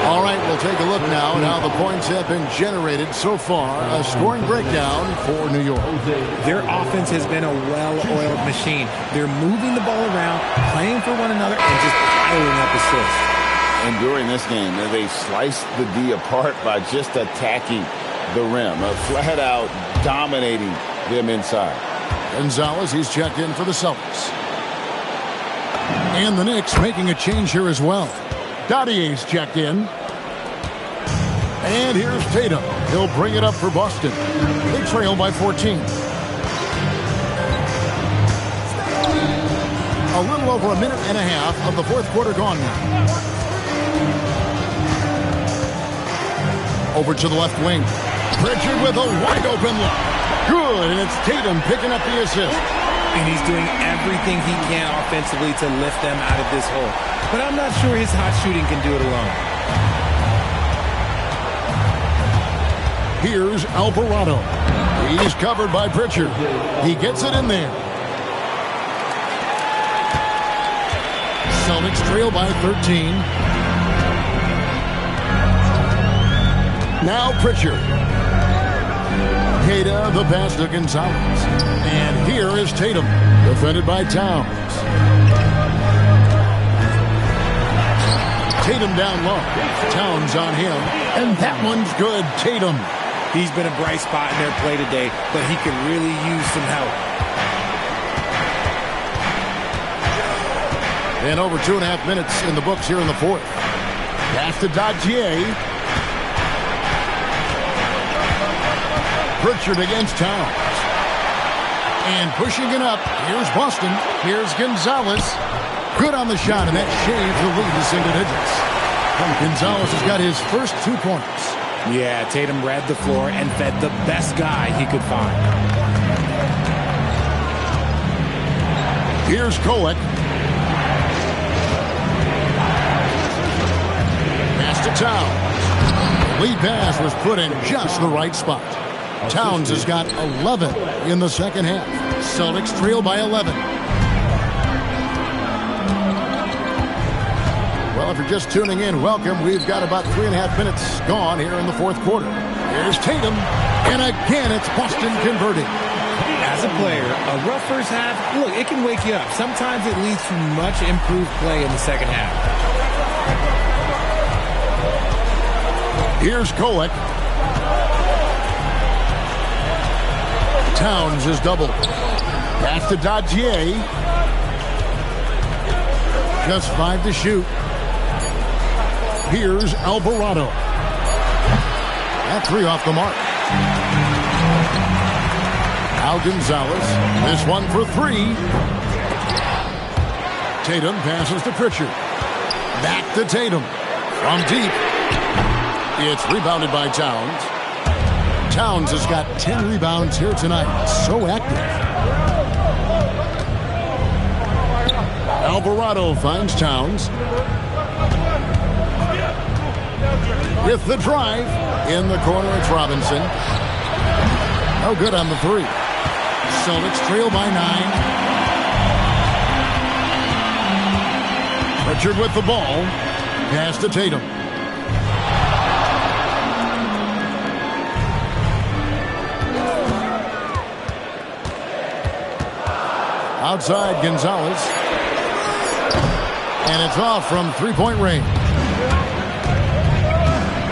Speaker 1: All right, we'll take a look now at how the points have been generated so far. A scoring breakdown for New York.
Speaker 3: Their offense has been a well-oiled machine. They're moving the ball around, playing for one another, and just piling up assists.
Speaker 2: And during this game, they sliced the D apart by just attacking the rim, flat out dominating them inside.
Speaker 1: Gonzalez, he's checked in for the Celtics. And the Knicks making a change here as well. Dottier's checked in. And here's Tatum. He'll bring it up for Boston. They trail by 14. A little over a minute and a half of the fourth quarter gone now. Over to the left wing. Pritchard with a wide open look. Good, and it's Tatum picking up the assist.
Speaker 3: And he's doing everything he can offensively to lift them out of this hole. But I'm not sure his hot shooting can do it alone.
Speaker 1: Here's Alvarado. He's covered by Pritchard. He gets it in there. Celtics trail by 13. Now Pritchard. Queta, the pass to Gonzalez. And here is Tatum, defended by Towns. Tatum down low. Towns on him. And that one's good. Tatum.
Speaker 3: He's been a bright spot in their play today, but he could really use some help.
Speaker 1: And over 2.5 minutes in the books here in the fourth. Pass to Dozier. Pritchard against Towns. And pushing it up. Here's Boston. Here's Gonzalez. Good on the shot, and that shaves the lead to single digits. Gonzalez has got his first 2 points.
Speaker 3: Yeah, Tatum read the floor and fed the best guy he could find.
Speaker 1: Here's Kolek. Pass to Towns. Lead pass was put in just the right spot. Towns has got 11 in the second half. Celtics trail by 11. Well, if you're just tuning in, welcome. We've got about 3.5 minutes gone here in the fourth quarter. Here's Tatum. And again, it's Boston converting.
Speaker 3: As a player, a rough first half, look, it can wake you up. Sometimes it leads to much improved play in the second half.
Speaker 1: Here's Kolek. Towns is doubled. Pass to Dozier. Just 5 to shoot. Here's Alvarado. That 3 off the mark. Now Gonzalez. This one for 3. Tatum passes to Pritchard. Back to Tatum. From deep. It's rebounded by Towns. Towns has got 10 rebounds here tonight. So active. Alvarado finds Towns. With the drive. In the corner, it's Robinson. No good on the 3. Celtics trail by 9. Pritchard with the ball. Pass to Tatum. Outside Gonzalez. And it's off from 3-point range.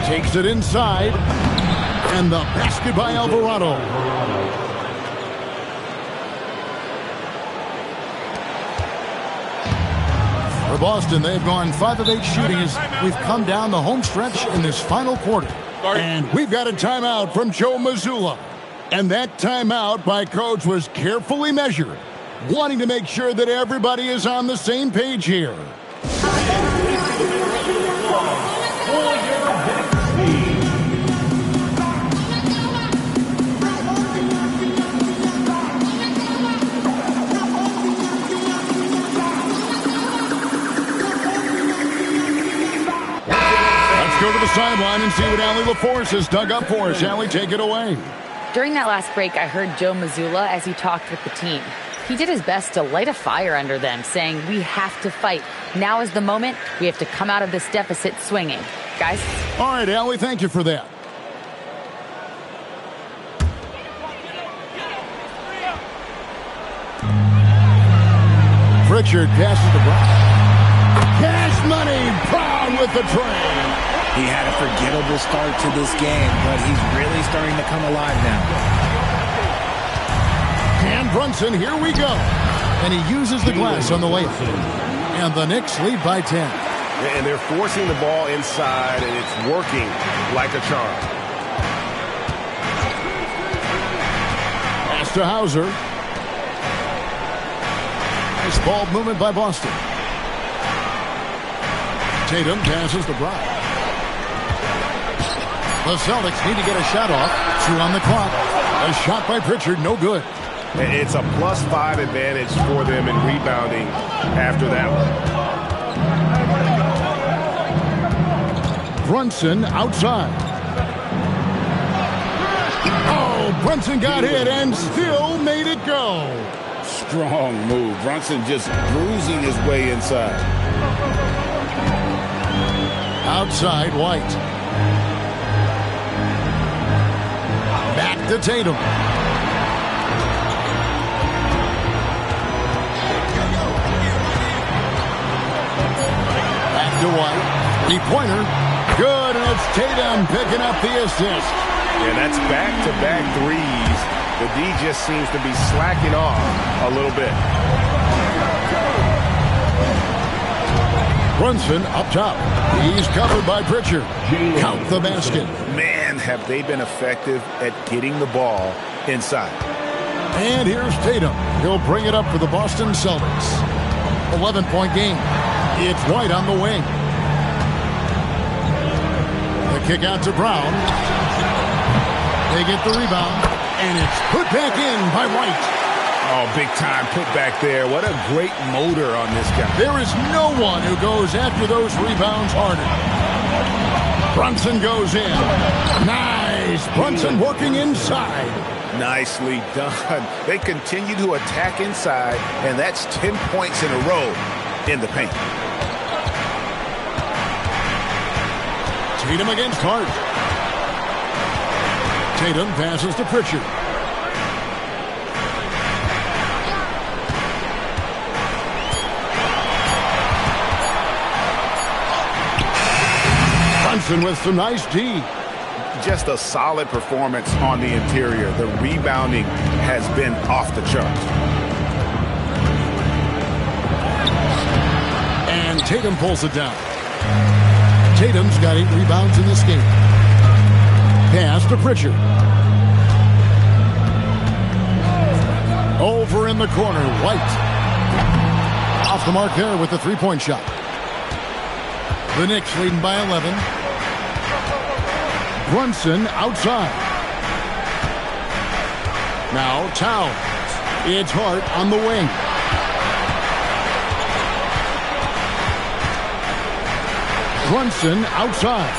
Speaker 1: Takes it inside. And the basket by Alvarado. For Boston, they've gone 5 of 8 shooting as we've come down the home stretch in this final quarter. And we've got a timeout from Joe Mazzulla. And that timeout by Coach was carefully measured, wanting to make sure that everybody is on the same page here. Let's go to the sideline and see what Allie LaForce has dug up for us. Allie, take it away.
Speaker 5: During that last break, I heard Joe Mazzulla as he talked with the team. He did his best to light a fire under them, saying, we have to fight. Now is the moment. We have to come out of this deficit swinging. Guys?
Speaker 1: All right, Allie, thank you for that. Pritchard passes to Brown. Cash money, Brown with the train.
Speaker 3: He had a forgettable start to this game, but he's really starting to come alive now.
Speaker 1: And Brunson, here we go. And he uses the glass on the layup. And the Knicks lead by 10.
Speaker 6: And they're forcing the ball inside, and it's working like a charm.
Speaker 1: Pass to Hauser. Nice ball movement by Boston. Tatum passes to Brown. The Celtics need to get a shot off. 2 on the clock. A shot by Pritchard, no good.
Speaker 6: It's a +5 advantage for them in rebounding after that one.
Speaker 1: Brunson outside. Oh, Brunson got hit and still made it go.
Speaker 2: Strong move. Brunson just bruising his way inside.
Speaker 1: Outside, White. Back to Tatum. Back to White. 3-pointer. Good, and it's Tatum picking up the assist.
Speaker 6: Yeah, that's back-to-back threes. The D just seems to be slacking off a little bit.
Speaker 1: Brunson up top. He's covered by Pritchard. Count the basket.
Speaker 6: Man, have they been effective at getting the ball inside.
Speaker 1: And here's Tatum. He'll bring it up for the Boston Celtics. 11-point game. It's White on the wing. The kick out to Brown. They get the rebound. And it's put back in by White.
Speaker 6: Oh, big time put back there. What a great motor on this guy.
Speaker 1: There is no one who goes after those rebounds harder. Brunson goes in. Nice. Brunson working inside.
Speaker 6: Nicely done. They continue to attack inside, and that's 10 points in a row in the paint.
Speaker 1: Tatum against Hart. Tatum passes to Pritchard. Brunson with some nice D.
Speaker 6: Just a solid performance on the interior. The rebounding has been off the charts.
Speaker 1: And Tatum pulls it down. Tatum's got 8 rebounds in this game. Pass to Pritchard. Over in the corner, White. Off the mark there with the 3-point shot. The Knicks leading by 11. Brunson outside. Now Towns. It's Hart on the wing. Brunson outside.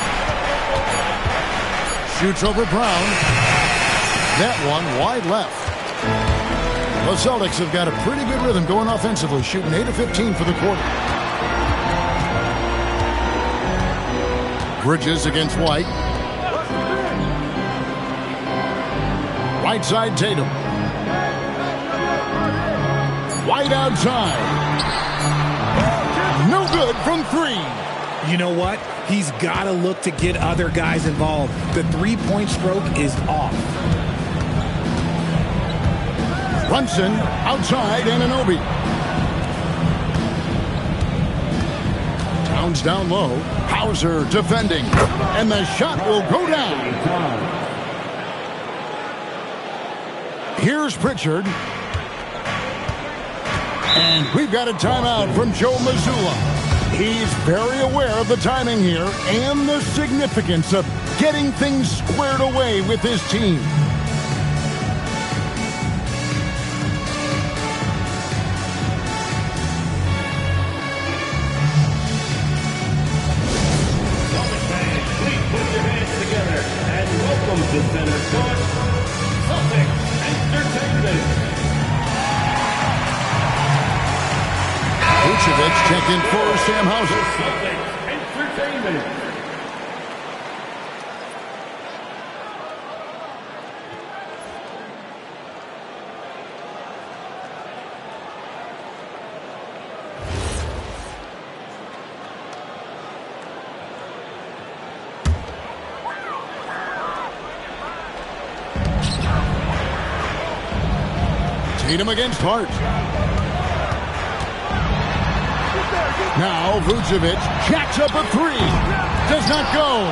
Speaker 1: Shoots over Brown. That one wide left. The Celtics have got a pretty good rhythm going offensively, shooting 8 of 15 for the quarter. Bridges against White. Right side Tatum. White outside. No good from 3.
Speaker 3: You know what? He's got to look to get other guys involved. The 3-point stroke is off.
Speaker 1: Brunson outside Anunoby. Towns down low. Hauser defending. And the shot will go down. Here's Pritchard. And we've got a timeout from Joe Mazzulla. He's very aware of the timing here and the significance of getting things squared away with his team.
Speaker 7: Please put your hands together and welcome to Center Court, Celtics Entertainment.
Speaker 1: Vucevic checked in for Sam Hauser.
Speaker 7: Entertainment.
Speaker 1: Tatum against Hart. Now Vucevic jacks up a three. Does not go.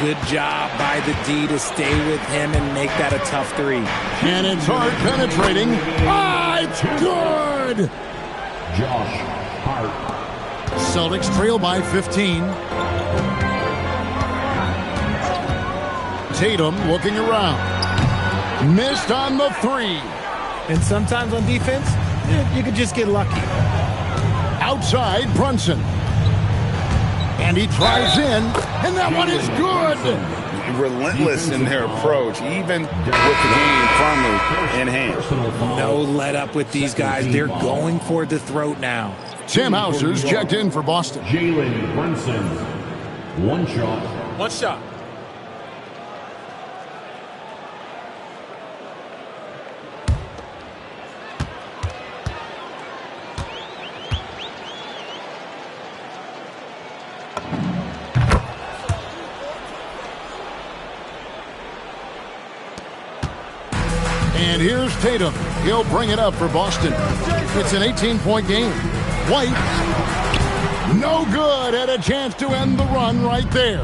Speaker 3: Good job by the D to stay with him and make that a tough three.
Speaker 1: And it's Hart penetrating. Ah, it's good.
Speaker 7: Josh Hart.
Speaker 1: Celtics trail by 15. Tatum looking around. Missed on the three.
Speaker 3: And sometimes on defense, you could just get lucky.
Speaker 1: Outside, Brunson. And he drives in, and that one is good.
Speaker 2: Relentless in their approach, even with the game firmly in hand.
Speaker 3: No let up with these guys. They're going for the throat now.
Speaker 1: Sam Hauser's checked in for Boston.
Speaker 7: Jalen Brunson. One shot.
Speaker 10: One shot.
Speaker 1: And here's Tatum. He'll bring it up for Boston. It's an 18-point game. White, no good. Had a chance to end the run right there.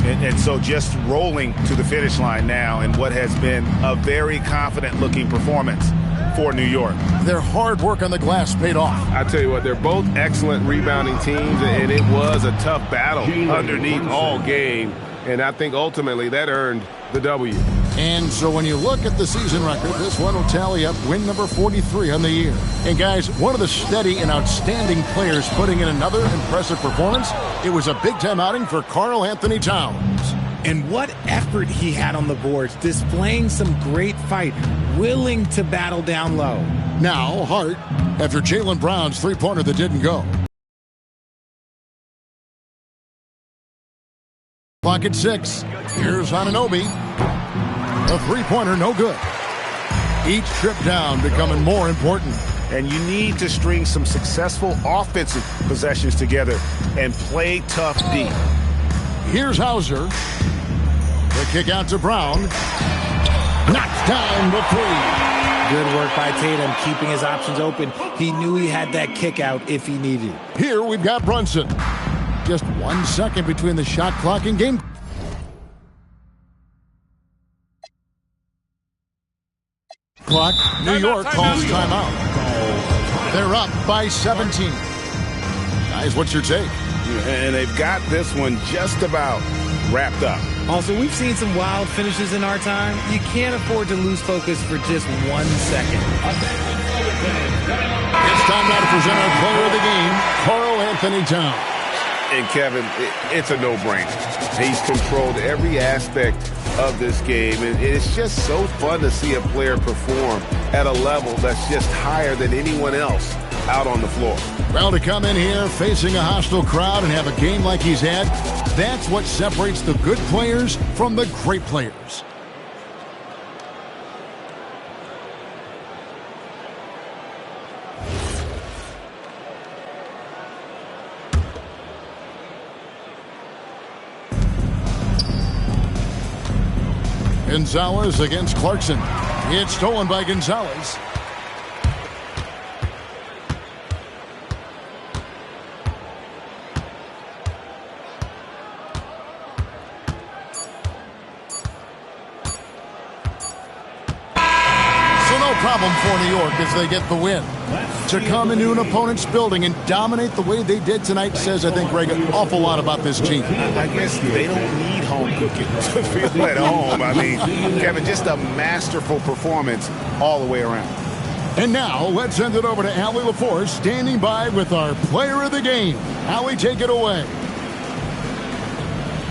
Speaker 6: And so just rolling to the finish line now in what has been a very confident-looking performance for New York.
Speaker 1: Their hard work on the glass paid off.
Speaker 4: I tell you what, they're both excellent rebounding teams, and it was a tough battle underneath all game. And I think ultimately that earned the W.
Speaker 1: And so when you look at the season record, this one will tally up win number 43 on the year. And guys, one of the steady and outstanding players putting in another impressive performance, it was a big-time outing for Karl Anthony Towns.
Speaker 3: And what effort he had on the boards, displaying some great fight, willing to battle down low.
Speaker 1: Now, Hart, after Jaylen Brown's three-pointer that didn't go. Clock at 6. Here's Anunoby. A three-pointer, no good. Each trip down becoming more important.
Speaker 6: And you need to string some successful offensive possessions together and play tough D.
Speaker 1: Here's Hauser. The kick out to Brown. Knocks down the three.
Speaker 3: Good work by Tatum, keeping his options open. He knew he had that kick out if he needed it.
Speaker 1: Here we've got Brunson. Just 1 second between the shot clock and game. Clock. New York calls timeout. They're up by 17. Guys, what's your take?
Speaker 6: And they've got this one just about wrapped up.
Speaker 3: Also, we've seen some wild finishes in our time. You can't afford to lose focus for just 1 second.
Speaker 1: It's time now to present our player of the game, Karl Anthony Towns.
Speaker 6: And Kevin, it's a no-brainer. He's controlled every aspect of this game, and it's just so fun to see a player perform at a level that's just higher than anyone else out on the floor.
Speaker 1: Well, to come in here facing a hostile crowd and have a game like he's had, that's what separates the good players from the great players. Gonzalez against Clarkson. It's stolen by Gonzalez. So no problem for New York as they get the win. To come into an opponent's building and dominate the way they did tonight says, I think, Greg, an awful lot about this team.
Speaker 6: I guess they don't need home cooking to feel at home. I mean, Kevin, just a masterful performance all the way around.
Speaker 1: And now, let's send it over to Allie LaForce, standing by with our player of the game. Allie, take it away.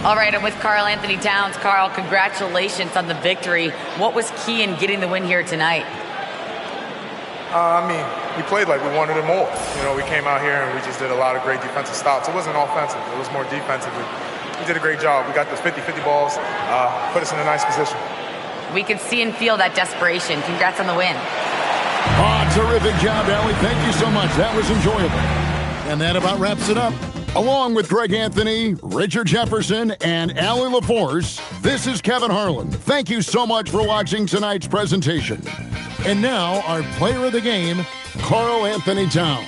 Speaker 5: All right, I'm with Karl Anthony Towns. Karl, congratulations on the victory. What was key in getting the win here tonight?
Speaker 9: We played like we wanted it more. We came out here and we just did a lot of great defensive stops. It wasn't offensive. It was more defensive. We did a great job. We got those 50-50 balls, put us in a nice position.
Speaker 5: We could see and feel that desperation. Congrats on the win.
Speaker 1: Terrific job, Allie. Thank you so much. That was enjoyable. And that about wraps it up. Along with Greg Anthony, Richard Jefferson, and Allie LaForce, this is Kevin Harlan. Thank you so much for watching tonight's presentation. And now, our player of the game, Karl Anthony Towns.